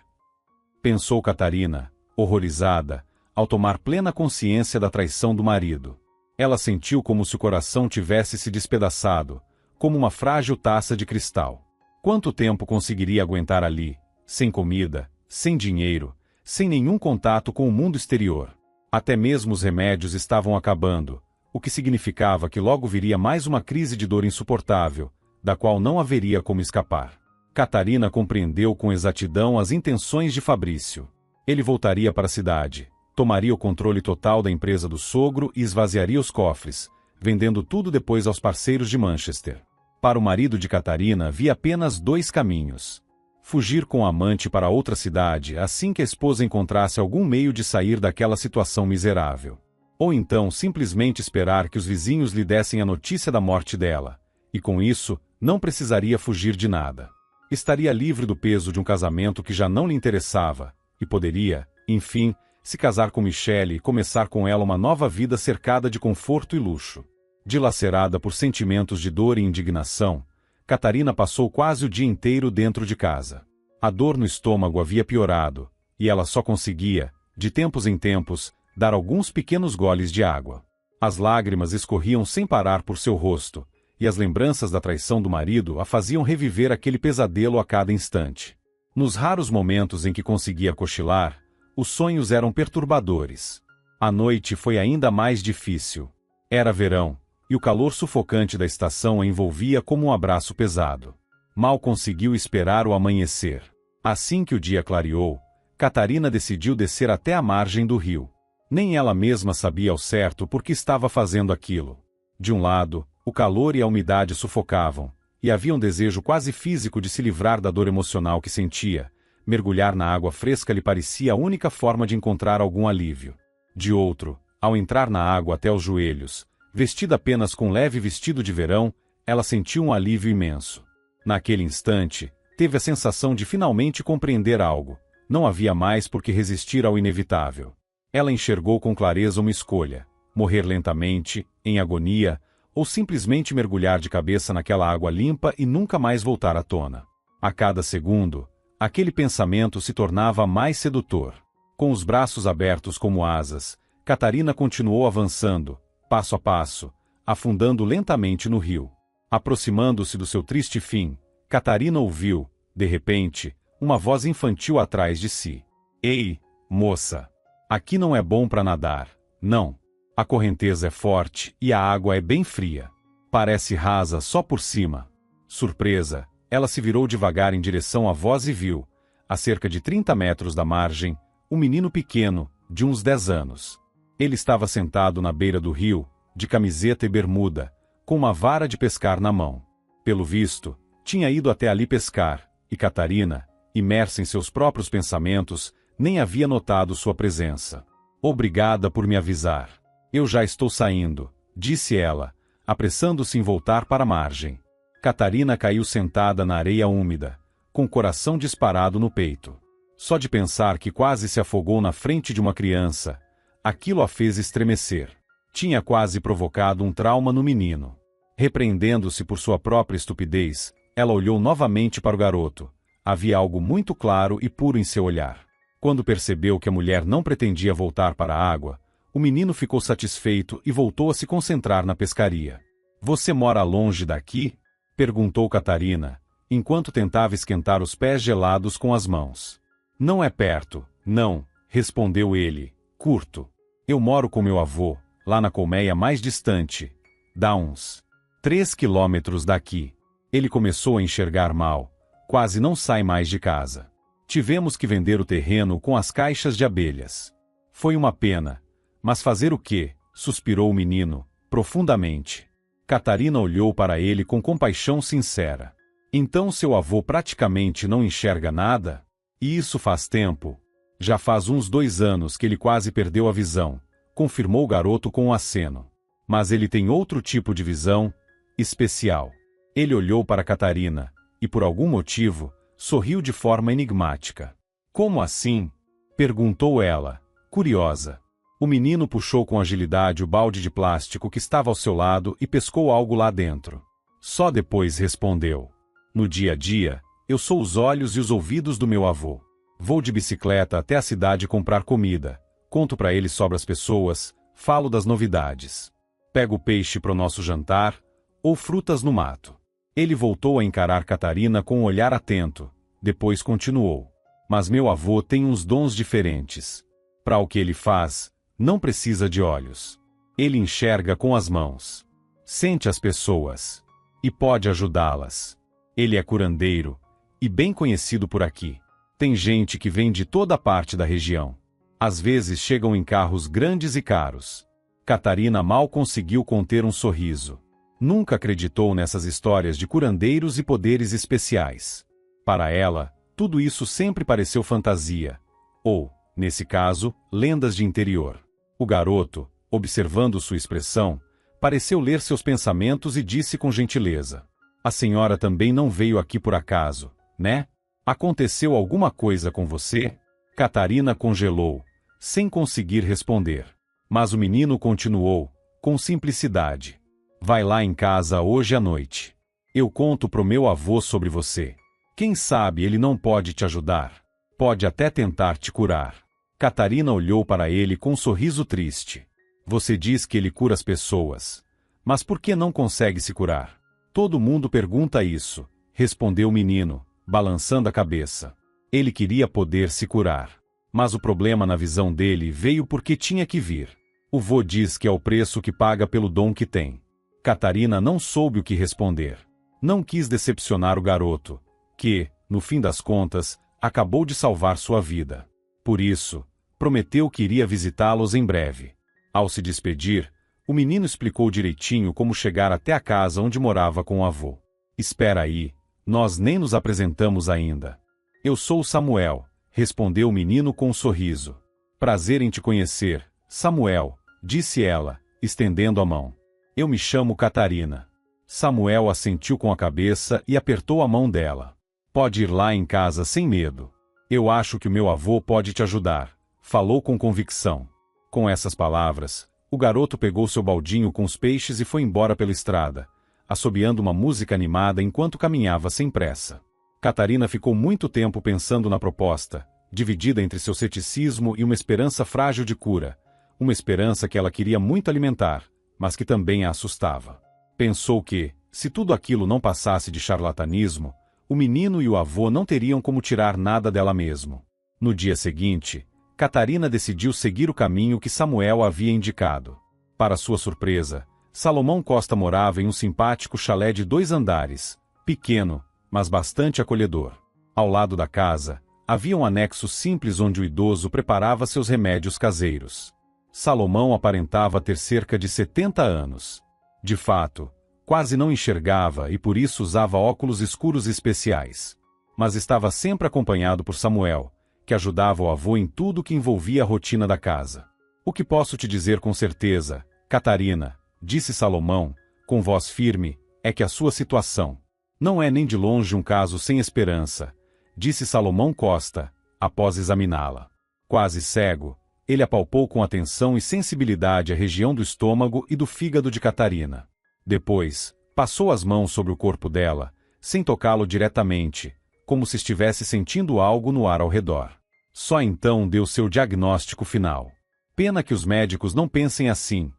Pensou Catarina, horrorizada, ao tomar plena consciência da traição do marido. Ela sentiu como se o coração tivesse se despedaçado, como uma frágil taça de cristal. Quanto tempo conseguiria aguentar ali, sem comida, sem dinheiro, sem nenhum contato com o mundo exterior? Até mesmo os remédios estavam acabando, o que significava que logo viria mais uma crise de dor insuportável, da qual não haveria como escapar. Catarina compreendeu com exatidão as intenções de Fabrício. Ele voltaria para a cidade, tomaria o controle total da empresa do sogro e esvaziaria os cofres, vendendo tudo depois aos parceiros de Manchester. Para o marido de Catarina havia apenas 2 caminhos. Fugir com o amante para outra cidade assim que a esposa encontrasse algum meio de sair daquela situação miserável. Ou então simplesmente esperar que os vizinhos lhe dessem a notícia da morte dela, e com isso, não precisaria fugir de nada. Estaria livre do peso de um casamento que já não lhe interessava, e poderia, enfim, se casar com Michelle e começar com ela uma nova vida cercada de conforto e luxo. Dilacerada por sentimentos de dor e indignação, Catarina passou quase o dia inteiro dentro de casa. A dor no estômago havia piorado, e ela só conseguia, de tempos em tempos, dar alguns pequenos goles de água. As lágrimas escorriam sem parar por seu rosto, e as lembranças da traição do marido a faziam reviver aquele pesadelo a cada instante. Nos raros momentos em que conseguia cochilar, os sonhos eram perturbadores. A noite foi ainda mais difícil. Era verão, e o calor sufocante da estação a envolvia como um abraço pesado. Mal conseguiu esperar o amanhecer. Assim que o dia clareou, Catarina decidiu descer até a margem do rio. Nem ela mesma sabia ao certo por que estava fazendo aquilo. De um lado, o calor e a umidade sufocavam, e havia um desejo quase físico de se livrar da dor emocional que sentia. Mergulhar na água fresca lhe parecia a única forma de encontrar algum alívio. De outro, ao entrar na água até os joelhos, vestida apenas com um leve vestido de verão, ela sentiu um alívio imenso. Naquele instante, teve a sensação de finalmente compreender algo. Não havia mais por que resistir ao inevitável. Ela enxergou com clareza uma escolha: morrer lentamente, em agonia, ou simplesmente mergulhar de cabeça naquela água limpa e nunca mais voltar à tona. A cada segundo, aquele pensamento se tornava mais sedutor. Com os braços abertos como asas, Catarina continuou avançando, passo a passo, afundando lentamente no rio. Aproximando-se do seu triste fim, Catarina ouviu, de repente, uma voz infantil atrás de si. Ei, moça! Aqui não é bom para nadar, não. A correnteza é forte e a água é bem fria. Parece rasa só por cima. Surpresa, ela se virou devagar em direção à voz e viu, a cerca de 30 metros da margem, um menino pequeno, de uns 10 anos. Ele estava sentado na beira do rio, de camiseta e bermuda, com uma vara de pescar na mão. Pelo visto, tinha ido até ali pescar, e Catarina, imersa em seus próprios pensamentos, nem havia notado sua presença. Obrigada por me avisar. Eu já estou saindo, disse ela, apressando-se em voltar para a margem. Catarina caiu sentada na areia úmida, com o coração disparado no peito. Só de pensar que quase se afogou na frente de uma criança, aquilo a fez estremecer. Tinha quase provocado um trauma no menino. Repreendendo-se por sua própria estupidez, ela olhou novamente para o garoto. Havia algo muito claro e puro em seu olhar. Quando percebeu que a mulher não pretendia voltar para a água, o menino ficou satisfeito e voltou a se concentrar na pescaria. Você mora longe daqui? Perguntou Catarina, enquanto tentava esquentar os pés gelados com as mãos. Não é perto, não, respondeu ele, curto. Eu moro com meu avô, lá na colmeia mais distante. Dá uns 3 quilômetros daqui. Ele começou a enxergar mal, quase não sai mais de casa. Tivemos que vender o terreno com as caixas de abelhas. Foi uma pena. Mas fazer o quê? Suspirou o menino, profundamente. Catarina olhou para ele com compaixão sincera. Então seu avô praticamente não enxerga nada? E isso faz tempo? Já faz uns 2 anos que ele quase perdeu a visão, confirmou o garoto com um aceno. Mas ele tem outro tipo de visão, especial. Ele olhou para Catarina, e por algum motivo, sorriu de forma enigmática. Como assim? Perguntou ela, curiosa. O menino puxou com agilidade o balde de plástico que estava ao seu lado e pescou algo lá dentro. Só depois respondeu. No dia a dia, eu sou os olhos e os ouvidos do meu avô. Vou de bicicleta até a cidade comprar comida, conto para ele sobre as pessoas, falo das novidades. Pego peixe para o nosso jantar, ou frutas no mato. Ele voltou a encarar Catarina com um olhar atento, depois continuou. Mas meu avô tem uns dons diferentes. Para o que ele faz, não precisa de olhos. Ele enxerga com as mãos. Sente as pessoas. E pode ajudá-las. Ele é curandeiro, e bem conhecido por aqui. Tem gente que vem de toda parte da região. Às vezes chegam em carros grandes e caros. Catarina mal conseguiu conter um sorriso. Nunca acreditou nessas histórias de curandeiros e poderes especiais. Para ela, tudo isso sempre pareceu fantasia. Ou, nesse caso, lendas de interior. O garoto, observando sua expressão, pareceu ler seus pensamentos e disse com gentileza. A senhora também não veio aqui por acaso, né? Aconteceu alguma coisa com você? Catarina congelou, sem conseguir responder. Mas o menino continuou, com simplicidade. Vai lá em casa hoje à noite. Eu conto pro meu avô sobre você. Quem sabe ele não pode te ajudar. Pode até tentar te curar. Catarina olhou para ele com um sorriso triste. Você diz que ele cura as pessoas. Mas por que não consegue se curar? Todo mundo pergunta isso, respondeu o menino, balançando a cabeça. Ele queria poder se curar. Mas o problema na visão dele veio porque tinha que vir. O vô diz que é o preço que paga pelo dom que tem. Catarina não soube o que responder. Não quis decepcionar o garoto, que, no fim das contas, acabou de salvar sua vida. Por isso, prometeu que iria visitá-los em breve. Ao se despedir, o menino explicou direitinho como chegar até a casa onde morava com o avô. Espera aí, nós nem nos apresentamos ainda. Eu sou Samuel, respondeu o menino com um sorriso. Prazer em te conhecer, Samuel, disse ela, estendendo a mão. Eu me chamo Catarina. Samuel assentiu com a cabeça e apertou a mão dela. Pode ir lá em casa sem medo. Eu acho que o meu avô pode te ajudar, falou com convicção. Com essas palavras, o garoto pegou seu baldinho com os peixes e foi embora pela estrada, assobiando uma música animada enquanto caminhava sem pressa. Catarina ficou muito tempo pensando na proposta, dividida entre seu ceticismo e uma esperança frágil de cura, uma esperança que ela queria muito alimentar, mas que também a assustava. Pensou que, se tudo aquilo não passasse de charlatanismo, o menino e o avô não teriam como tirar nada dela mesmo. No dia seguinte, Catarina decidiu seguir o caminho que Samuel havia indicado. Para sua surpresa, Salomão Costa morava em um simpático chalé de 2 andares, pequeno, mas bastante acolhedor. Ao lado da casa, havia um anexo simples onde o idoso preparava seus remédios caseiros. Salomão aparentava ter cerca de 70 anos. De fato, quase não enxergava e por isso usava óculos escuros especiais. Mas estava sempre acompanhado por Samuel, que ajudava o avô em tudo que envolvia a rotina da casa. O que posso te dizer com certeza, Catarina, disse Salomão, com voz firme, é que a sua situação não é nem de longe um caso sem esperança, disse Salomão Costa, após examiná-la. Quase cego, ele apalpou com atenção e sensibilidade a região do estômago e do fígado de Catarina. Depois, passou as mãos sobre o corpo dela, sem tocá-lo diretamente, como se estivesse sentindo algo no ar ao redor. Só então deu seu diagnóstico final. Pena que os médicos não pensem assim,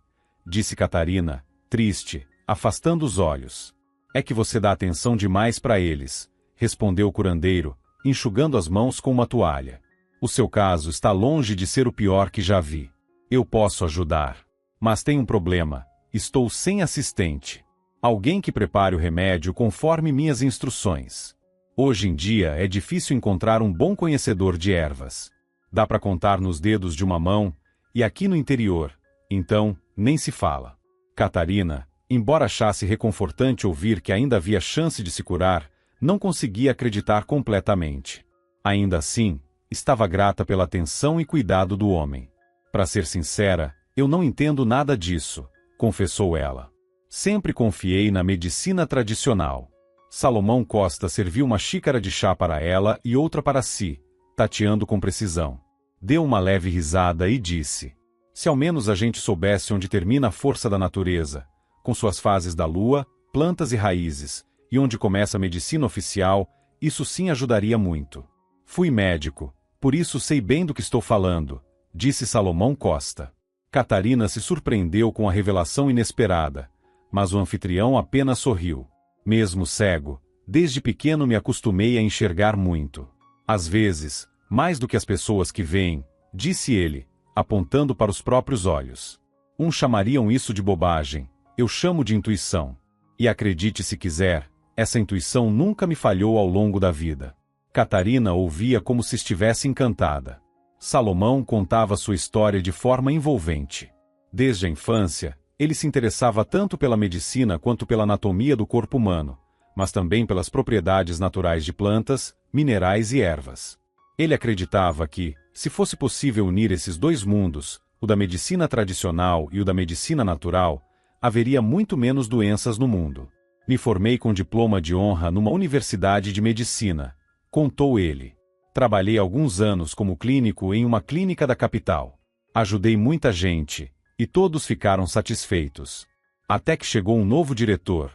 disse Catarina, triste, afastando os olhos. É que você dá atenção demais para eles, respondeu o curandeiro, enxugando as mãos com uma toalha. O seu caso está longe de ser o pior que já vi. Eu posso ajudar. Mas tem um problema, estou sem assistente. Alguém que prepare o remédio conforme minhas instruções. Hoje em dia é difícil encontrar um bom conhecedor de ervas. Dá para contar nos dedos de uma mão, e aqui no interior, então, nem se fala. Catarina, embora achasse reconfortante ouvir que ainda havia chance de se curar, não conseguia acreditar completamente. Ainda assim, estava grata pela atenção e cuidado do homem. Para ser sincera, eu não entendo nada disso, confessou ela. Sempre confiei na medicina tradicional. Salomão Costa serviu uma xícara de chá para ela e outra para si, tateando com precisão. Deu uma leve risada e disse: se ao menos a gente soubesse onde termina a força da natureza, com suas fases da lua, plantas e raízes, e onde começa a medicina oficial, isso sim ajudaria muito. Fui médico, por isso sei bem do que estou falando, disse Salomão Costa. Catarina se surpreendeu com a revelação inesperada, mas o anfitrião apenas sorriu. Mesmo cego, desde pequeno me acostumei a enxergar muito. Às vezes, mais do que as pessoas que veem, disse ele, apontando para os próprios olhos. Uns chamariam isso de bobagem, eu chamo de intuição. E acredite se quiser, essa intuição nunca me falhou ao longo da vida. Catarina ouvia como se estivesse encantada. Salomão contava sua história de forma envolvente. Desde a infância, ele se interessava tanto pela medicina quanto pela anatomia do corpo humano, mas também pelas propriedades naturais de plantas, minerais e ervas. Ele acreditava que, se fosse possível unir esses dois mundos, o da medicina tradicional e o da medicina natural, haveria muito menos doenças no mundo. Me formei com diploma de honra numa universidade de medicina, contou ele. Trabalhei alguns anos como clínico em uma clínica da capital. Ajudei muita gente, e todos ficaram satisfeitos. Até que chegou um novo diretor.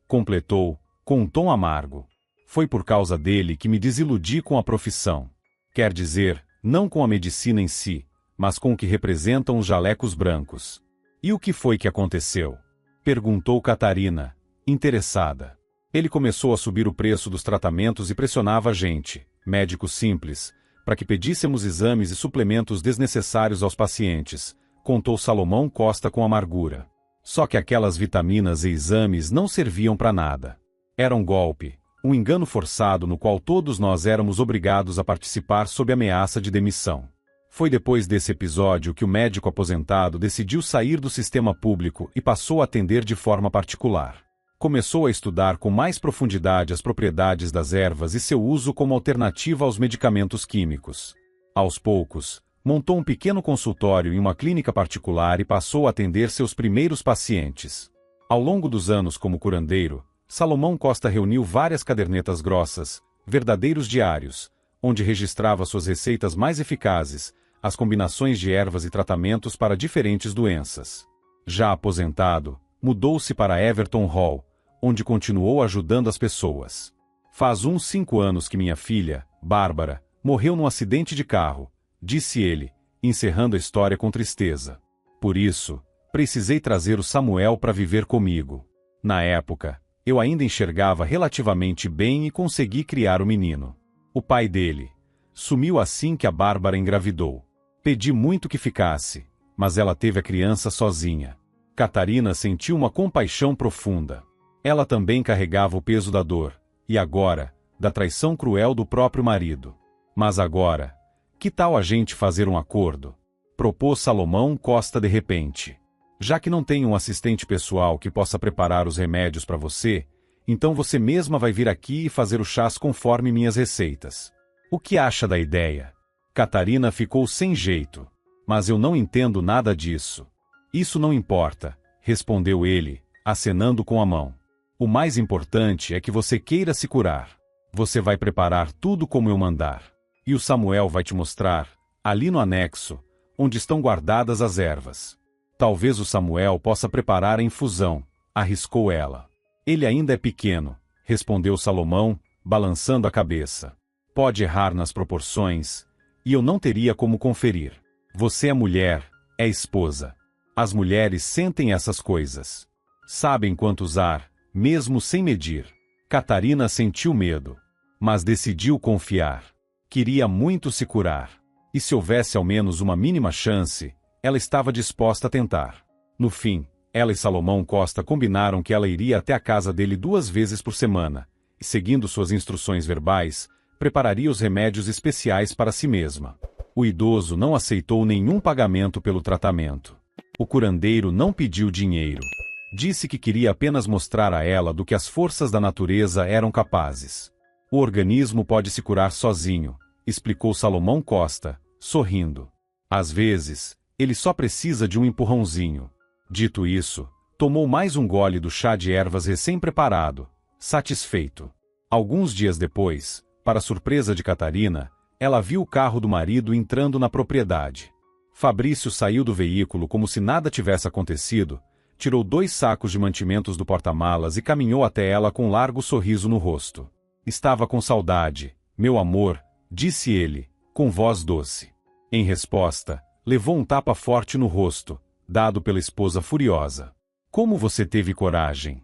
Completou, com um tom amargo. Foi por causa dele que me desiludi com a profissão. Quer dizer, não com a medicina em si, mas com o que representam os jalecos brancos. E o que foi que aconteceu? Perguntou Catarina, interessada. Ele começou a subir o preço dos tratamentos e pressionava a gente, médicos simples, para que pedíssemos exames e suplementos desnecessários aos pacientes, contou Salomão Costa com amargura. Só que aquelas vitaminas e exames não serviam para nada. Era um golpe, um engano forçado no qual todos nós éramos obrigados a participar sob ameaça de demissão. Foi depois desse episódio que o médico aposentado decidiu sair do sistema público e passou a atender de forma particular. Começou a estudar com mais profundidade as propriedades das ervas e seu uso como alternativa aos medicamentos químicos. Aos poucos, montou um pequeno consultório em uma clínica particular e passou a atender seus primeiros pacientes. Ao longo dos anos como curandeiro, Salomão Costa reuniu várias cadernetas grossas, verdadeiros diários, onde registrava suas receitas mais eficazes, as combinações de ervas e tratamentos para diferentes doenças. Já aposentado, mudou-se para Everton Hall, onde continuou ajudando as pessoas. Faz uns 5 anos que minha filha, Bárbara, morreu num acidente de carro, disse ele, encerrando a história com tristeza. Por isso, Precisei trazer o Samuel para viver comigo. Na época, eu ainda enxergava relativamente bem e consegui criar o menino. O pai dele sumiu assim que a Bárbara engravidou. Pedi muito que ficasse, mas ela teve a criança sozinha. Catarina sentiu uma compaixão profunda. Ela também carregava o peso da dor, e agora, da traição cruel do próprio marido. Mas agora, que tal a gente fazer um acordo? Propôs Salomão Costa de repente. Já que não tem um assistente pessoal que possa preparar os remédios para você, então você mesma vai vir aqui e fazer os chás conforme minhas receitas. O que acha da ideia? Catarina ficou sem jeito. Mas eu não entendo nada disso. Isso não importa, respondeu ele, acenando com a mão. O mais importante é que você queira se curar. Você vai preparar tudo como eu mandar. E o Samuel vai te mostrar, ali no anexo, onde estão guardadas as ervas. Talvez o Samuel possa preparar a infusão, arriscou ela. Ele ainda é pequeno, respondeu Salomão, balançando a cabeça. Pode errar nas proporções, e eu não teria como conferir. Você é mulher, é esposa. As mulheres sentem essas coisas. Sabem quanto usar, mesmo sem medir. Catarina sentiu medo, mas decidiu confiar. Queria muito se curar. E se houvesse ao menos uma mínima chance, ela estava disposta a tentar. No fim, ela e Salomão Costa combinaram que ela iria até a casa dele 2 vezes por semana, e seguindo suas instruções verbais, prepararia os remédios especiais para si mesma. O idoso não aceitou nenhum pagamento pelo tratamento. O curandeiro não pediu dinheiro. Disse que queria apenas mostrar a ela do que as forças da natureza eram capazes. O organismo pode se curar sozinho, explicou Salomão Costa, sorrindo. Às vezes, ele só precisa de um empurrãozinho. Dito isso, tomou mais um gole do chá de ervas recém-preparado, satisfeito. Alguns dias depois, para surpresa de Catarina, ela viu o carro do marido entrando na propriedade. Fabrício saiu do veículo como se nada tivesse acontecido, tirou 2 sacos de mantimentos do porta-malas e caminhou até ela com um largo sorriso no rosto. Estava com saudade, meu amor, disse ele, com voz doce. Em resposta, levou um tapa forte no rosto, dado pela esposa furiosa. Como você teve coragem?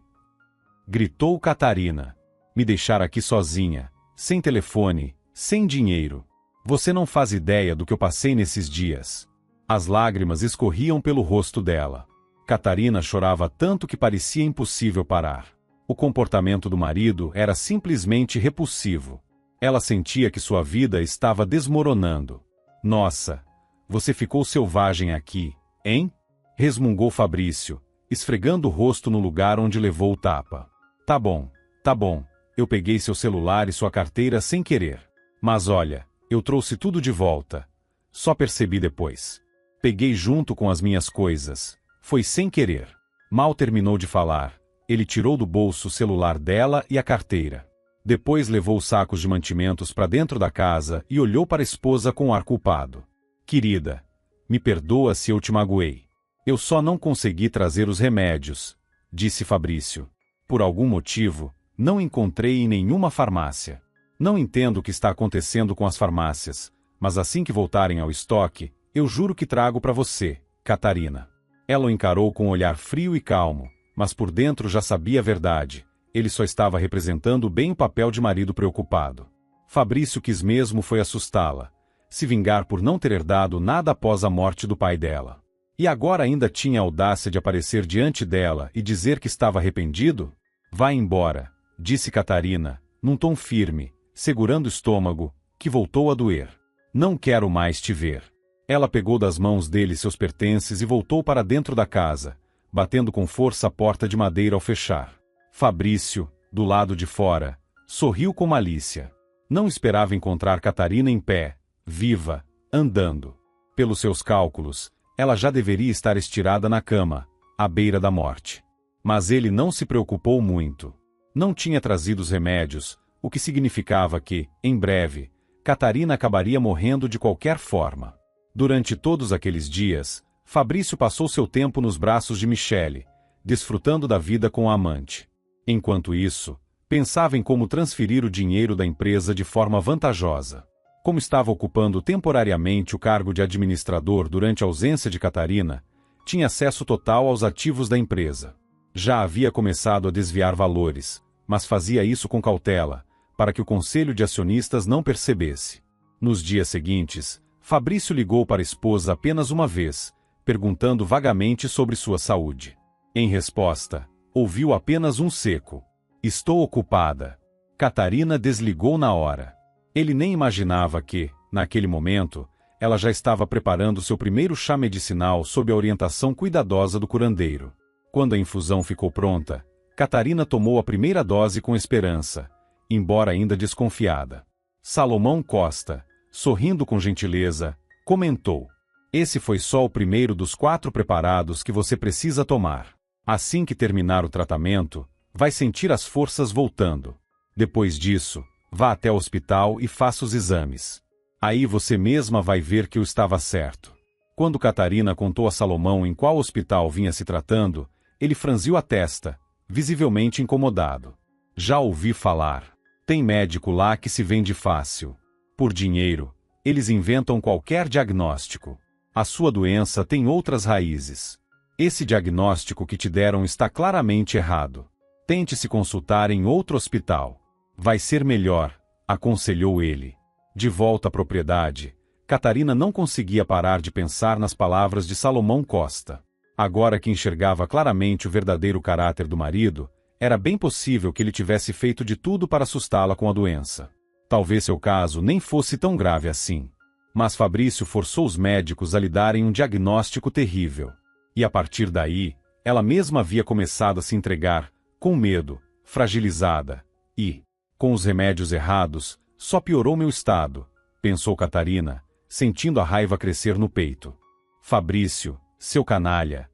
Gritou Catarina. Me deixar aqui sozinha, sem telefone, sem dinheiro. Você não faz ideia do que eu passei nesses dias. As lágrimas escorriam pelo rosto dela. Catarina chorava tanto que parecia impossível parar. O comportamento do marido era simplesmente repulsivo. Ela sentia que sua vida estava desmoronando. Nossa, você ficou selvagem aqui, hein? Resmungou Fabrício, esfregando o rosto no lugar onde levou o tapa. Tá bom, eu peguei seu celular e sua carteira sem querer. Mas olha, eu trouxe tudo de volta. Só percebi depois. Peguei junto com as minhas coisas. Foi sem querer. Mal terminou de falar, ele tirou do bolso o celular dela e a carteira. Depois levou os sacos de mantimentos para dentro da casa e olhou para a esposa com ar culpado. Querida, me perdoa se eu te magoei. Eu só não consegui trazer os remédios, disse Fabrício. Por algum motivo, não encontrei em nenhuma farmácia. Não entendo o que está acontecendo com as farmácias, mas assim que voltarem ao estoque, eu juro que trago para você, Catarina. Ela o encarou com um olhar frio e calmo, mas por dentro já sabia a verdade. Ele só estava representando bem o papel de marido preocupado. Fabrício quis mesmo foi assustá-la, se vingar por não ter herdado nada após a morte do pai dela. E agora ainda tinha a audácia de aparecer diante dela e dizer que estava arrependido? Vá embora, disse Catarina, num tom firme, segurando o estômago, que voltou a doer. Não quero mais te ver. Ela pegou das mãos dele seus pertences e voltou para dentro da casa, batendo com força a porta de madeira ao fechar. Fabrício, do lado de fora, sorriu com malícia. Não esperava encontrar Catarina em pé, viva, andando. Pelos seus cálculos, ela já deveria estar estirada na cama, à beira da morte. Mas ele não se preocupou muito. Não tinha trazido os remédios, o que significava que, em breve, Catarina acabaria morrendo de qualquer forma. Durante todos aqueles dias, Fabrício passou seu tempo nos braços de Michele, desfrutando da vida com a amante. Enquanto isso, pensava em como transferir o dinheiro da empresa de forma vantajosa. Como estava ocupando temporariamente o cargo de administrador durante a ausência de Catarina, tinha acesso total aos ativos da empresa. Já havia começado a desviar valores, mas fazia isso com cautela, para que o conselho de acionistas não percebesse. Nos dias seguintes, Fabrício ligou para a esposa apenas uma vez, perguntando vagamente sobre sua saúde. Em resposta, ouviu apenas um seco: "Estou ocupada." Catarina desligou na hora. Ele nem imaginava que, naquele momento, ela já estava preparando seu primeiro chá medicinal sob a orientação cuidadosa do curandeiro. Quando a infusão ficou pronta, Catarina tomou a primeira dose com esperança, embora ainda desconfiada. Salomão Costa, sorrindo com gentileza, comentou: "Esse foi só o primeiro dos 4 preparados que você precisa tomar. Assim que terminar o tratamento, vai sentir as forças voltando. Depois disso, vá até o hospital e faça os exames. Aí você mesma vai ver que eu estava certo." Quando Catarina contou a Salomão em qual hospital vinha se tratando, ele franziu a testa, visivelmente incomodado. "Já ouvi falar. Tem médico lá que se vende fácil. Por dinheiro, eles inventam qualquer diagnóstico. A sua doença tem outras raízes. Esse diagnóstico que te deram está claramente errado. Tente se consultar em outro hospital. Vai ser melhor", aconselhou ele. De volta à propriedade, Catarina não conseguia parar de pensar nas palavras de Salomão Costa. Agora que enxergava claramente o verdadeiro caráter do marido, era bem possível que ele tivesse feito de tudo para assustá-la com a doença. Talvez seu caso nem fosse tão grave assim. Mas Fabrício forçou os médicos a lhe darem um diagnóstico terrível. E a partir daí, ela mesma havia começado a se entregar, com medo, fragilizada, e, com os remédios errados, só piorou meu estado, pensou Catarina, sentindo a raiva crescer no peito. "Fabrício, seu canalha",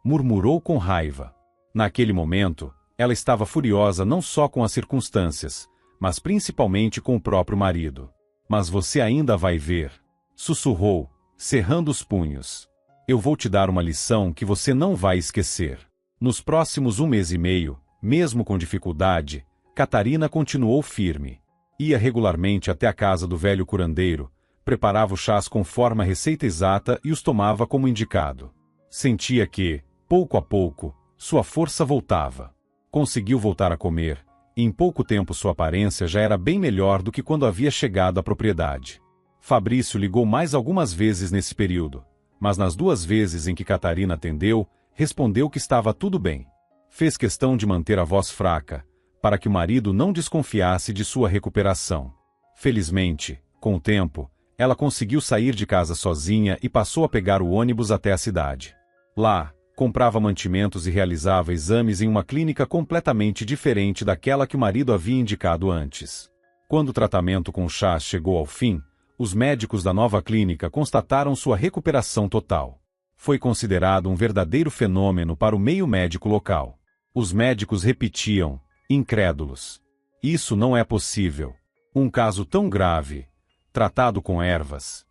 murmurou com raiva. Naquele momento, ela estava furiosa não só com as circunstâncias, mas principalmente com o próprio marido. "Mas você ainda vai ver", sussurrou, cerrando os punhos. "Eu vou te dar uma lição que você não vai esquecer." Nos próximos 1 mês e meio, mesmo com dificuldade, Catarina continuou firme. Ia regularmente até a casa do velho curandeiro, preparava os chás conforme a receita exata e os tomava como indicado. Sentia que, pouco a pouco, sua força voltava. Conseguiu voltar a comer, e em pouco tempo sua aparência já era bem melhor do que quando havia chegado à propriedade. Fabrício ligou mais algumas vezes nesse período, mas nas 2 vezes em que Catarina atendeu, respondeu que estava tudo bem. Fez questão de manter a voz fraca, para que o marido não desconfiasse de sua recuperação. Felizmente, com o tempo, ela conseguiu sair de casa sozinha e passou a pegar o ônibus até a cidade. Lá, comprava mantimentos e realizava exames em uma clínica completamente diferente daquela que o marido havia indicado antes. Quando o tratamento com chás chegou ao fim, os médicos da nova clínica constataram sua recuperação total. Foi considerado um verdadeiro fenômeno para o meio médico local. Os médicos repetiam, incrédulos: "Isso não é possível. Um caso tão grave, tratado com ervas."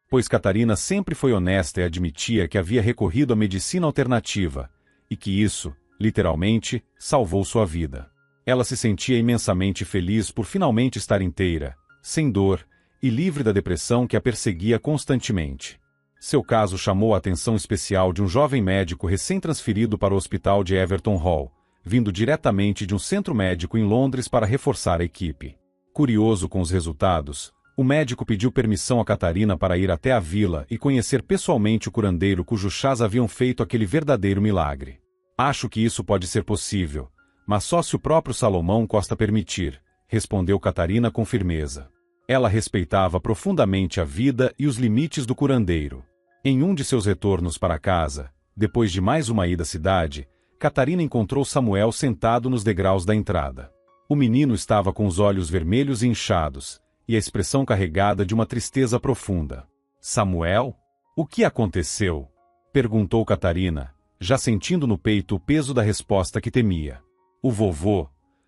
Pois Catarina sempre foi honesta e admitia que havia recorrido à medicina alternativa, e que isso, literalmente, salvou sua vida. Ela se sentia imensamente feliz por finalmente estar inteira, sem dor, e livre da depressão que a perseguia constantemente. Seu caso chamou a atenção especial de um jovem médico recém-transferido para o hospital de Everton Hall, vindo diretamente de um centro médico em Londres para reforçar a equipe. Curioso com os resultados, o médico pediu permissão a Catarina para ir até a vila e conhecer pessoalmente o curandeiro cujos chás haviam feito aquele verdadeiro milagre. "Acho que isso pode ser possível, mas só se o próprio Salomão Costa permitir", respondeu Catarina com firmeza. Ela respeitava profundamente a vida e os limites do curandeiro. Em um de seus retornos para casa, depois de mais uma ida à cidade, Catarina encontrou Samuel sentado nos degraus da entrada. O menino estava com os olhos vermelhos e inchados, e a expressão carregada de uma tristeza profunda. "Samuel? O que aconteceu?" perguntou Catarina, já sentindo no peito o peso da resposta que temia. "O vovô",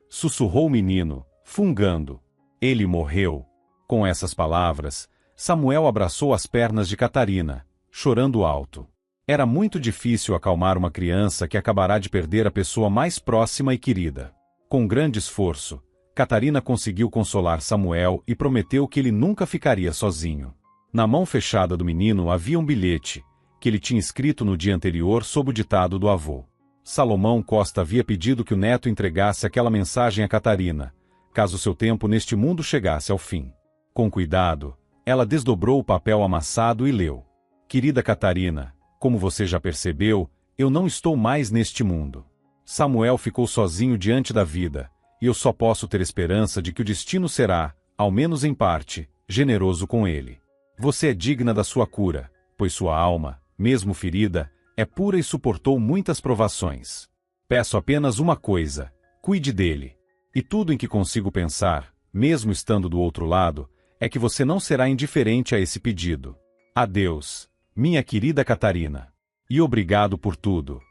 sussurrou o menino, fungando. "Ele morreu." Com essas palavras, Samuel abraçou as pernas de Catarina, chorando alto. Era muito difícil acalmar uma criança que acabará de perder a pessoa mais próxima e querida. Com grande esforço, Catarina conseguiu consolar Samuel e prometeu que ele nunca ficaria sozinho. Na mão fechada do menino havia um bilhete, que ele tinha escrito no dia anterior sob o ditado do avô. Salomão Costa havia pedido que o neto entregasse aquela mensagem a Catarina, caso seu tempo neste mundo chegasse ao fim. Com cuidado, ela desdobrou o papel amassado e leu. Querida Catarina, como você já percebeu, eu não estou mais neste mundo. Samuel ficou sozinho diante da vida, e eu só posso ter esperança de que o destino será, ao menos em parte, generoso com ele. Você é digna da sua cura, pois sua alma, mesmo ferida, é pura e suportou muitas provações. Peço apenas uma coisa: cuide dele. E tudo em que consigo pensar, mesmo estando do outro lado, é que você não será indiferente a esse pedido. Adeus, minha querida Catarina. E obrigado por tudo.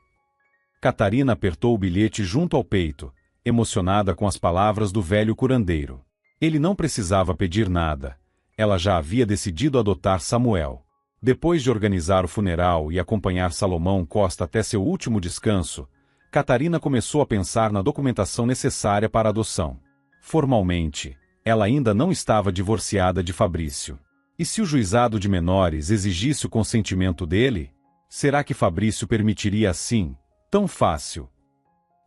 Catarina apertou o bilhete junto ao peito, emocionada com as palavras do velho curandeiro. Ele não precisava pedir nada. Ela já havia decidido adotar Samuel. Depois de organizar o funeral e acompanhar Salomão Costa até seu último descanso, Catarina começou a pensar na documentação necessária para a adoção. Formalmente, ela ainda não estava divorciada de Fabrício. E se o juizado de menores exigisse o consentimento dele? Será que Fabrício permitiria assim, tão fácil?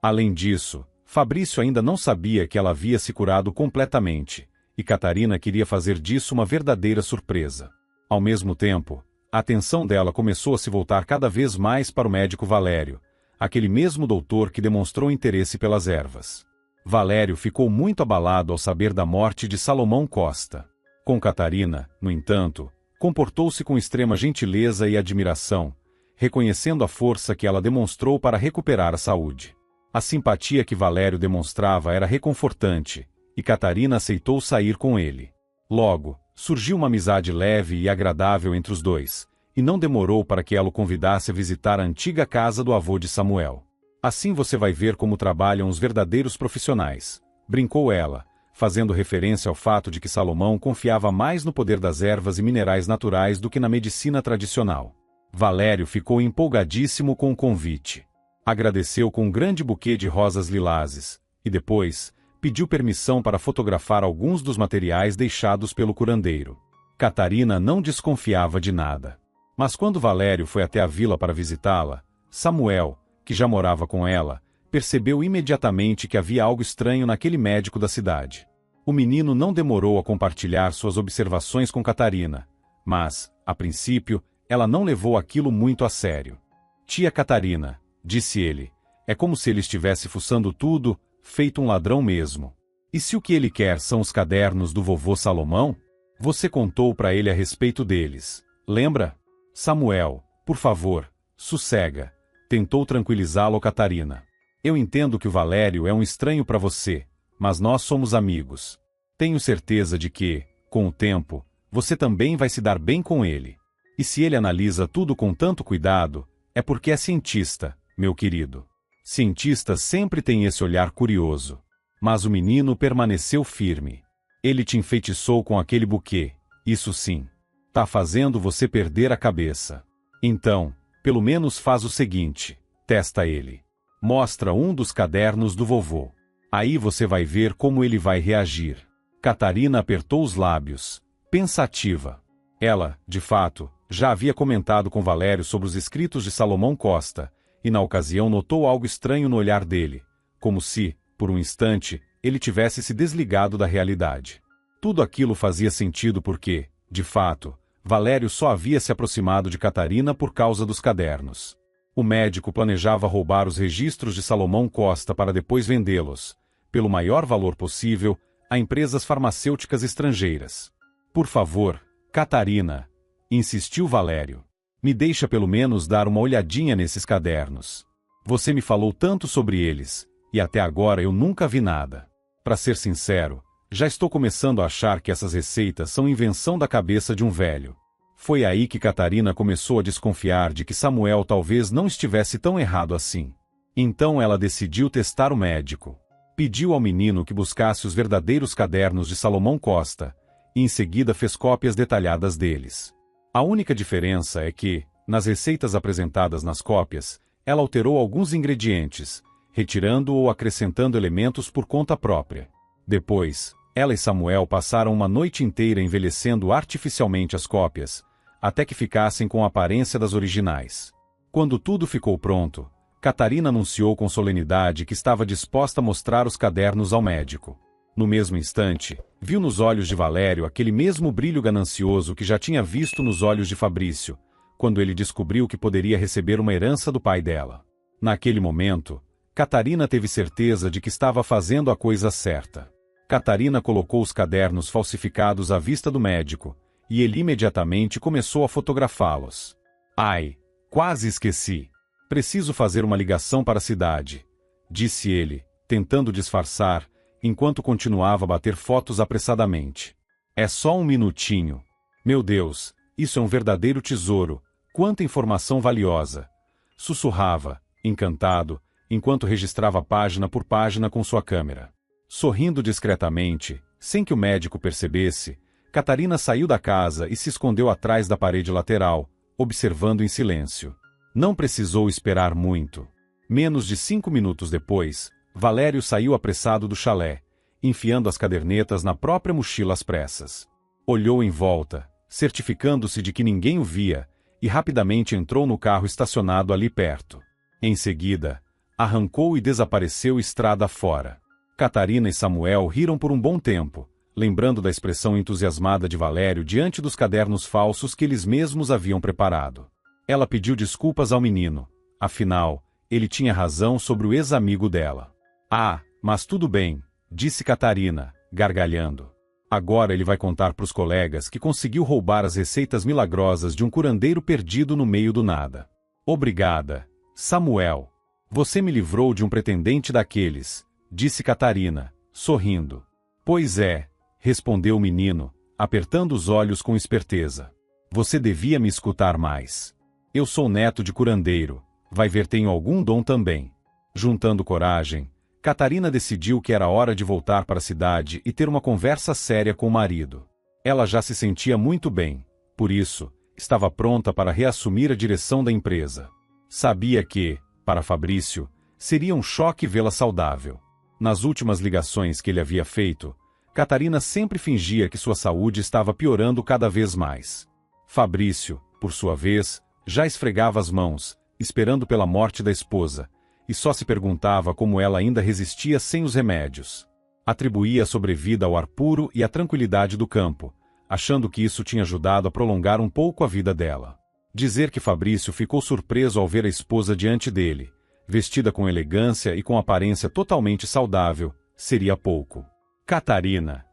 Além disso, Fabrício ainda não sabia que ela havia se curado completamente, e Catarina queria fazer disso uma verdadeira surpresa. Ao mesmo tempo, a atenção dela começou a se voltar cada vez mais para o médico Valério, aquele mesmo doutor que demonstrou interesse pelas ervas. Valério ficou muito abalado ao saber da morte de Salomão Costa. Com Catarina, no entanto, comportou-se com extrema gentileza e admiração, reconhecendo a força que ela demonstrou para recuperar a saúde. A simpatia que Valério demonstrava era reconfortante, e Catarina aceitou sair com ele. Logo, surgiu uma amizade leve e agradável entre os dois, e não demorou para que ela o convidasse a visitar a antiga casa do avô de Samuel. Assim você vai ver como trabalham os verdadeiros profissionais, brincou ela, fazendo referência ao fato de que Salomão confiava mais no poder das ervas e minerais naturais do que na medicina tradicional. Valério ficou empolgadíssimo com o convite. Agradeceu com um grande buquê de rosas lilazes, e depois, pediu permissão para fotografar alguns dos materiais deixados pelo curandeiro. Catarina não desconfiava de nada. Mas quando Valério foi até a vila para visitá-la, Samuel, que já morava com ela, percebeu imediatamente que havia algo estranho naquele médico da cidade. O menino não demorou a compartilhar suas observações com Catarina, mas, a princípio, ela não levou aquilo muito a sério. Tia Catarina, disse ele, é como se ele estivesse fuçando tudo, feito um ladrão mesmo. E se o que ele quer são os cadernos do vovô Salomão? Você contou para ele a respeito deles, lembra? Samuel, por favor, sossega, tentou tranquilizá-lo Catarina. Eu entendo que o Valério é um estranho para você, mas nós somos amigos. Tenho certeza de que, com o tempo, você também vai se dar bem com ele. E se ele analisa tudo com tanto cuidado, é porque é cientista, meu querido. Cientistas sempre têm esse olhar curioso. Mas o menino permaneceu firme. Ele te enfeitiçou com aquele buquê, isso sim. Tá fazendo você perder a cabeça. Então, pelo menos faz o seguinte, testa ele. Mostra um dos cadernos do vovô. Aí você vai ver como ele vai reagir. Catarina apertou os lábios, pensativa. Ela, de fato, já havia comentado com Valério sobre os escritos de Salomão Costa, e na ocasião notou algo estranho no olhar dele, como se, por um instante, ele tivesse se desligado da realidade. Tudo aquilo fazia sentido porque, de fato, Valério só havia se aproximado de Catarina por causa dos cadernos. O médico planejava roubar os registros de Salomão Costa para depois vendê-los, pelo maior valor possível, a empresas farmacêuticas estrangeiras. Por favor, Catarina, insistiu Valério, me deixa pelo menos dar uma olhadinha nesses cadernos. Você me falou tanto sobre eles, e até agora eu nunca vi nada. Para ser sincero, já estou começando a achar que essas receitas são invenção da cabeça de um velho. Foi aí que Catarina começou a desconfiar de que Samuel talvez não estivesse tão errado assim. Então ela decidiu testar o médico. Pediu ao menino que buscasse os verdadeiros cadernos de Salomão Costa, e em seguida fez cópias detalhadas deles. A única diferença é que, nas receitas apresentadas nas cópias, ela alterou alguns ingredientes, retirando ou acrescentando elementos por conta própria. Depois, ela e Samuel passaram uma noite inteira envelhecendo artificialmente as cópias, até que ficassem com a aparência das originais. Quando tudo ficou pronto, Catarina anunciou com solenidade que estava disposta a mostrar os cadernos ao médico. No mesmo instante, viu nos olhos de Valério aquele mesmo brilho ganancioso que já tinha visto nos olhos de Fabrício, quando ele descobriu que poderia receber uma herança do pai dela. Naquele momento, Catarina teve certeza de que estava fazendo a coisa certa. Catarina colocou os cadernos falsificados à vista do médico, e ele imediatamente começou a fotografá-los. Ai, quase esqueci. Preciso fazer uma ligação para a cidade, disse ele, tentando disfarçar, enquanto continuava a bater fotos apressadamente. É só um minutinho. Meu Deus, isso é um verdadeiro tesouro, quanta informação valiosa! Sussurrava, encantado, enquanto registrava página por página com sua câmera. Sorrindo discretamente, sem que o médico percebesse, Catarina saiu da casa e se escondeu atrás da parede lateral, observando em silêncio. Não precisou esperar muito. Menos de 5 minutos depois, Valério saiu apressado do chalé, enfiando as cadernetas na própria mochila às pressas. Olhou em volta, certificando-se de que ninguém o via, e rapidamente entrou no carro estacionado ali perto. Em seguida, arrancou e desapareceu estrada fora. Catarina e Samuel riram por um bom tempo, lembrando da expressão entusiasmada de Valério diante dos cadernos falsos que eles mesmos haviam preparado. Ela pediu desculpas ao menino, afinal, ele tinha razão sobre o ex-amigo dela. Ah, mas tudo bem, disse Catarina, gargalhando. Agora ele vai contar para os colegas que conseguiu roubar as receitas milagrosas de um curandeiro perdido no meio do nada. Obrigada, Samuel. Você me livrou de um pretendente daqueles, disse Catarina, sorrindo. Pois é, respondeu o menino, apertando os olhos com esperteza. Você devia me escutar mais. Eu sou neto de curandeiro, vai ver tenho algum dom também. Juntando coragem, Catarina decidiu que era hora de voltar para a cidade e ter uma conversa séria com o marido. Ela já se sentia muito bem, por isso, estava pronta para reassumir a direção da empresa. Sabia que, para Fabrício, seria um choque vê-la saudável. Nas últimas ligações que ele havia feito, Catarina sempre fingia que sua saúde estava piorando cada vez mais. Fabrício, por sua vez, já esfregava as mãos, esperando pela morte da esposa, e só se perguntava como ela ainda resistia sem os remédios. Atribuía a sobrevida ao ar puro e à tranquilidade do campo, achando que isso tinha ajudado a prolongar um pouco a vida dela. Dizer que Fabrício ficou surpreso ao ver a esposa diante dele, vestida com elegância e com aparência totalmente saudável, seria pouco. Catarina.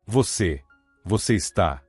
Você está...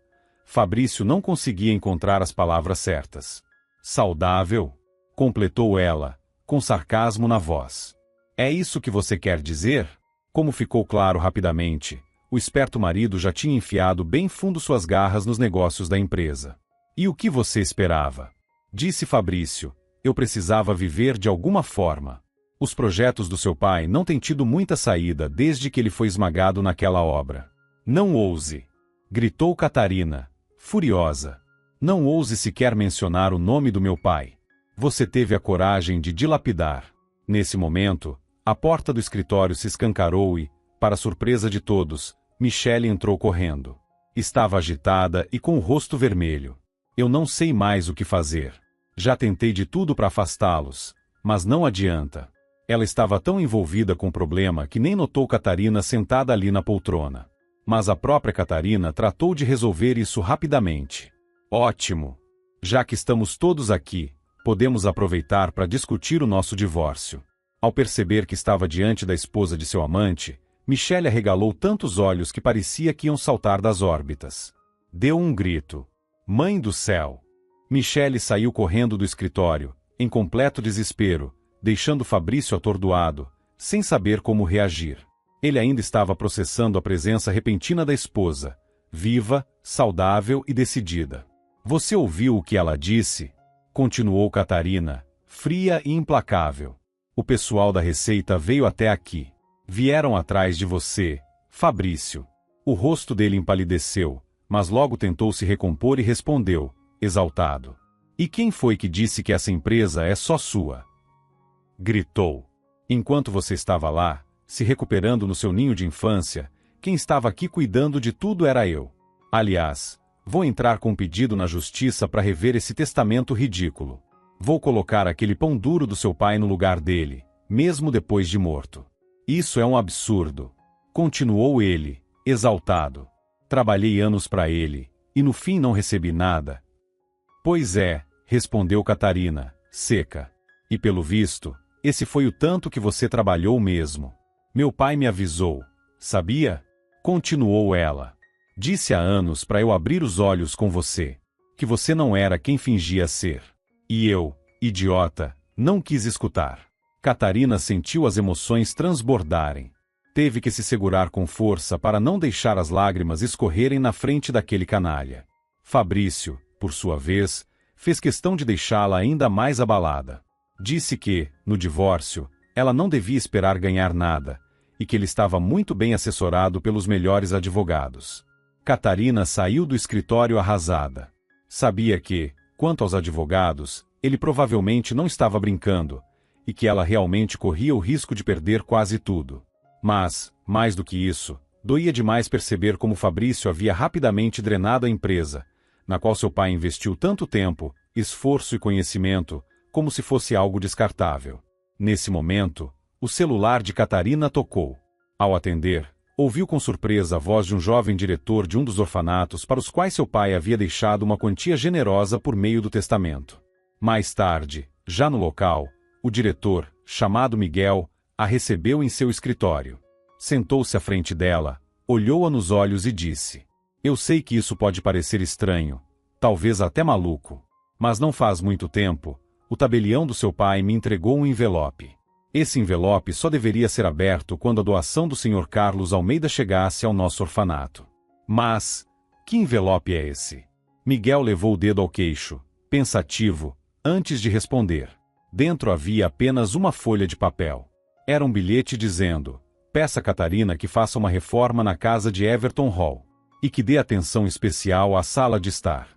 Fabrício não conseguia encontrar as palavras certas. Saudável? Completou ela, com sarcasmo na voz. É isso que você quer dizer? Como ficou claro rapidamente, o esperto marido já tinha enfiado bem fundo suas garras nos negócios da empresa. E o que você esperava? Disse Fabrício, eu precisava viver de alguma forma. Os projetos do seu pai não têm tido muita saída desde que ele foi esmagado naquela obra. Não ouse! Gritou Catarina, furiosa. Não ouse sequer mencionar o nome do meu pai. Você teve a coragem de dilapidar. Nesse momento, a porta do escritório se escancarou e, para surpresa de todos, Michele entrou correndo. Estava agitada e com o rosto vermelho. Eu não sei mais o que fazer. Já tentei de tudo para afastá-los, mas não adianta. Ela estava tão envolvida com o problema que nem notou Catarina sentada ali na poltrona. Mas a própria Catarina tratou de resolver isso rapidamente. Ótimo! Já que estamos todos aqui, podemos aproveitar para discutir o nosso divórcio. Ao perceber que estava diante da esposa de seu amante, Michele arregalou tantos olhos que parecia que iam saltar das órbitas. Deu um grito. Mãe do céu! Michele saiu correndo do escritório, em completo desespero, deixando Fabrício atordoado, sem saber como reagir. Ele ainda estava processando a presença repentina da esposa, viva, saudável e decidida. Você ouviu o que ela disse? Continuou Catarina, fria e implacável. O pessoal da Receita veio até aqui. Vieram atrás de você, Fabrício. O rosto dele empalideceu, mas logo tentou se recompor e respondeu, exaltado. E quem foi que disse que essa empresa é só sua? Gritou. Enquanto você estava lá, se recuperando no seu ninho de infância, quem estava aqui cuidando de tudo era eu. Aliás, Vou entrar com um pedido na justiça para rever esse testamento ridículo. Vou colocar aquele pão duro do seu pai no lugar dele, mesmo depois de morto. Isso é um absurdo. Continuou ele, exaltado. Trabalhei anos para ele, e no fim não recebi nada. Pois é, respondeu Catarina, seca. E pelo visto, esse foi o tanto que você trabalhou mesmo. Meu pai me avisou. Sabia? Continuou ela. Disse há anos para eu abrir os olhos com você. Que você não era quem fingia ser. E eu, idiota, não quis escutar. Catarina sentiu as emoções transbordarem. Teve que se segurar com força para não deixar as lágrimas escorrerem na frente daquele canalha. Fabrício, por sua vez, fez questão de deixá-la ainda mais abalada. Disse que, no divórcio, ela não devia esperar ganhar nada, e que ele estava muito bem assessorado pelos melhores advogados. Catarina saiu do escritório arrasada. Sabia que, quanto aos advogados, ele provavelmente não estava brincando, e que ela realmente corria o risco de perder quase tudo. Mas, mais do que isso, doía demais perceber como Fabrício havia rapidamente drenado a empresa, na qual seu pai investiu tanto tempo, esforço e conhecimento, como se fosse algo descartável. Nesse momento, o celular de Catarina tocou. Ao atender, ouviu com surpresa a voz de um jovem diretor de um dos orfanatos para os quais seu pai havia deixado uma quantia generosa por meio do testamento. Mais tarde, já no local, o diretor, chamado Miguel, a recebeu em seu escritório. Sentou-se à frente dela, olhou-a nos olhos e disse: Eu sei que isso pode parecer estranho, talvez até maluco, mas não faz muito tempo, o tabelião do seu pai me entregou um envelope. Esse envelope só deveria ser aberto quando a doação do Sr. Carlos Almeida chegasse ao nosso orfanato. Mas, que envelope é esse? Miguel levou o dedo ao queixo, pensativo, antes de responder. Dentro havia apenas uma folha de papel. Era um bilhete dizendo: peça a Catarina que faça uma reforma na casa de Everton Hall, e que dê atenção especial à sala de estar.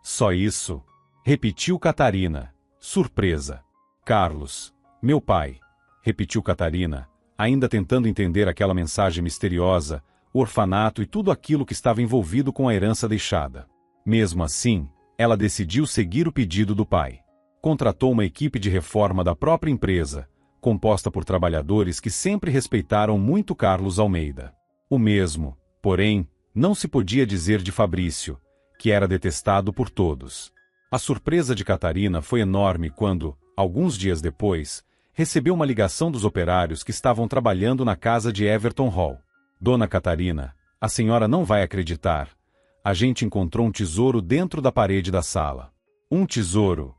Só isso? Repetiu Catarina, surpresa. Carlos, meu pai, repetiu Catarina, ainda tentando entender aquela mensagem misteriosa, o orfanato e tudo aquilo que estava envolvido com a herança deixada. Mesmo assim, ela decidiu seguir o pedido do pai. Contratou uma equipe de reforma da própria empresa, composta por trabalhadores que sempre respeitaram muito Carlos Almeida. O mesmo, porém, não se podia dizer de Fabrício, que era detestado por todos. A surpresa de Catarina foi enorme quando, alguns dias depois, recebeu uma ligação dos operários que estavam trabalhando na casa de Everton Hall. Dona Catarina, a senhora não vai acreditar. A gente encontrou um tesouro dentro da parede da sala. Um tesouro!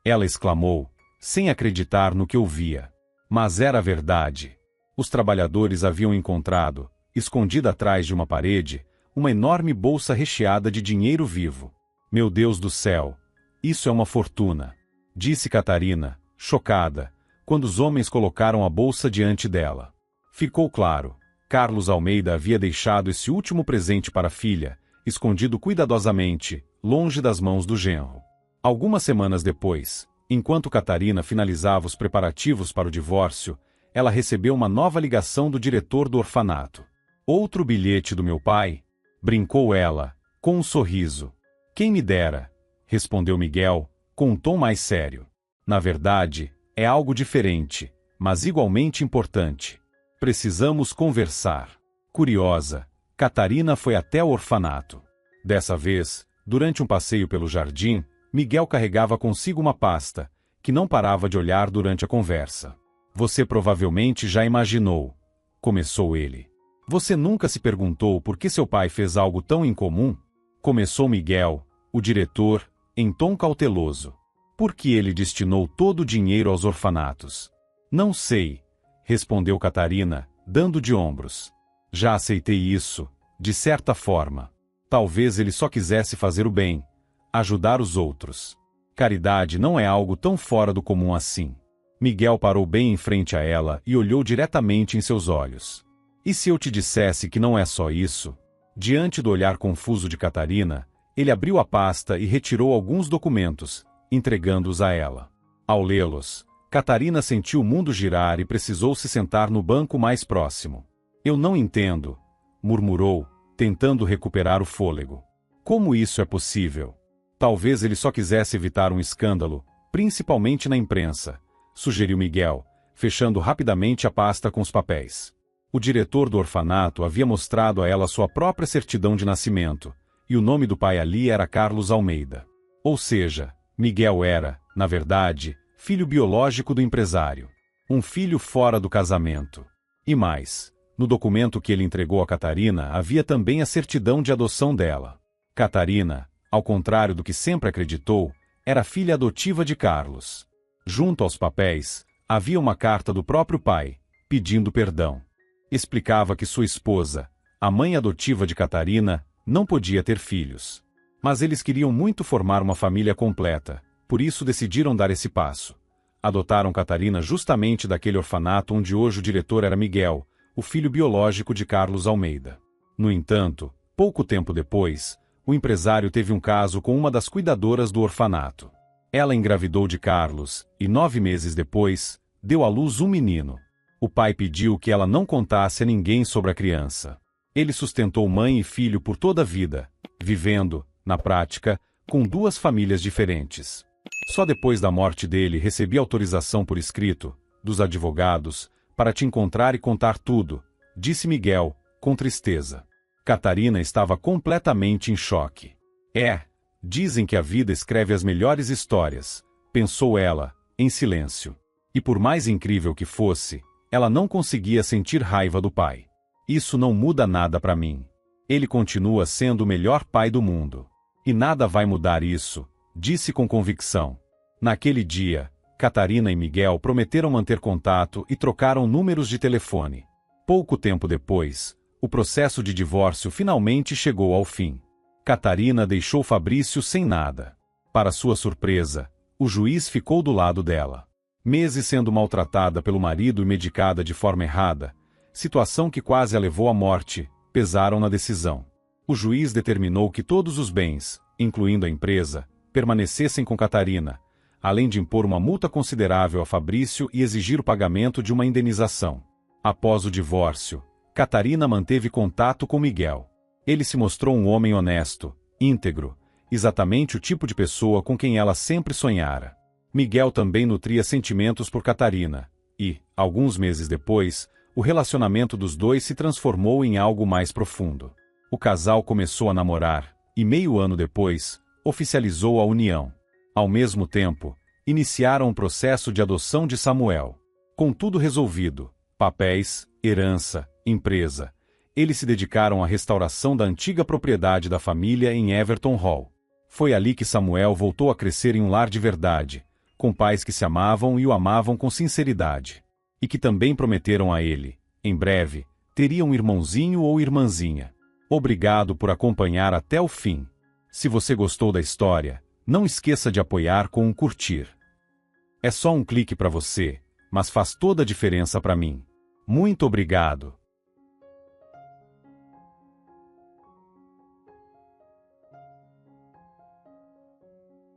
Ela exclamou, sem acreditar no que ouvia. Mas era verdade. Os trabalhadores haviam encontrado, escondida atrás de uma parede, uma enorme bolsa recheada de dinheiro vivo. Meu Deus do céu! Isso é uma fortuna! Disse Catarina, chocada, quando os homens colocaram a bolsa diante dela. Ficou claro, Carlos Almeida havia deixado esse último presente para a filha, escondido cuidadosamente, longe das mãos do genro. Algumas semanas depois, enquanto Catarina finalizava os preparativos para o divórcio, ela recebeu uma nova ligação do diretor do orfanato. Outro bilhete do meu pai? Brincou ela, com um sorriso. Quem me dera, respondeu Miguel, com um tom mais sério. Na verdade, é algo diferente, mas igualmente importante. Precisamos conversar. Curiosa, Catarina foi até o orfanato. Dessa vez, durante um passeio pelo jardim, Miguel carregava consigo uma pasta, que não parava de olhar durante a conversa. Você provavelmente já imaginou, começou ele. Você nunca se perguntou por que seu pai fez algo tão incomum? Começou Miguel, o diretor, em tom cauteloso. Por que ele destinou todo o dinheiro aos orfanatos? Não sei, respondeu Catarina, dando de ombros. Já aceitei isso, de certa forma. Talvez ele só quisesse fazer o bem, ajudar os outros. Caridade não é algo tão fora do comum assim. Miguel parou bem em frente a ela e olhou diretamente em seus olhos. E se eu te dissesse que não é só isso? Diante do olhar confuso de Catarina, ele abriu a pasta e retirou alguns documentos, entregando-os a ela. Ao lê-los, Catarina sentiu o mundo girar e precisou se sentar no banco mais próximo. Eu não entendo, murmurou, tentando recuperar o fôlego. Como isso é possível? Talvez ele só quisesse evitar um escândalo, principalmente na imprensa, sugeriu Miguel, fechando rapidamente a pasta com os papéis. O diretor do orfanato havia mostrado a ela sua própria certidão de nascimento, e o nome do pai ali era Carlos Almeida. Ou seja, Miguel era, na verdade, filho biológico do empresário. Um filho fora do casamento. E mais, no documento que ele entregou a Catarina havia também a certidão de adoção dela. Catarina, ao contrário do que sempre acreditou, era filha adotiva de Carlos. Junto aos papéis, havia uma carta do próprio pai, pedindo perdão. Explicava que sua esposa, a mãe adotiva de Catarina, não podia ter filhos. Mas eles queriam muito formar uma família completa, por isso decidiram dar esse passo. Adotaram Catarina justamente daquele orfanato onde hoje o diretor era Miguel, o filho biológico de Carlos Almeida. No entanto, pouco tempo depois, o empresário teve um caso com uma das cuidadoras do orfanato. Ela engravidou de Carlos e 9 meses depois, deu à luz um menino. O pai pediu que ela não contasse a ninguém sobre a criança. Ele sustentou mãe e filho por toda a vida, vivendo, na prática, com 2 famílias diferentes. Só depois da morte dele recebi autorização por escrito, dos advogados, para te encontrar e contar tudo, disse Miguel, com tristeza. Catarina estava completamente em choque. Dizem que a vida escreve as melhores histórias, pensou ela, em silêncio. E por mais incrível que fosse, ela não conseguia sentir raiva do pai. Isso não muda nada para mim. Ele continua sendo o melhor pai do mundo. E nada vai mudar isso, disse com convicção. Naquele dia, Catarina e Miguel prometeram manter contato e trocaram números de telefone. Pouco tempo depois, o processo de divórcio finalmente chegou ao fim. Catarina deixou Fabrício sem nada. Para sua surpresa, o juiz ficou do lado dela. Meses sendo maltratada pelo marido e medicada de forma errada, situação que quase a levou à morte, pesaram na decisão. O juiz determinou que todos os bens, incluindo a empresa, permanecessem com Catarina, além de impor uma multa considerável a Fabrício e exigir o pagamento de uma indenização. Após o divórcio, Catarina manteve contato com Miguel. Ele se mostrou um homem honesto, íntegro, exatamente o tipo de pessoa com quem ela sempre sonhara. Miguel também nutria sentimentos por Catarina, e, alguns meses depois, o relacionamento dos dois se transformou em algo mais profundo. O casal começou a namorar, e meio ano depois, oficializou a união. Ao mesmo tempo, iniciaram o processo de adoção de Samuel. Com tudo resolvido, papéis, herança, empresa, eles se dedicaram à restauração da antiga propriedade da família em Everton Hall. Foi ali que Samuel voltou a crescer em um lar de verdade, com pais que se amavam e o amavam com sinceridade. E que também prometeram a ele, em breve, teria um irmãozinho ou irmãzinha. Obrigado por acompanhar até o fim. Se você gostou da história, não esqueça de apoiar com um curtir. É só um clique para você, mas faz toda a diferença para mim. Muito obrigado.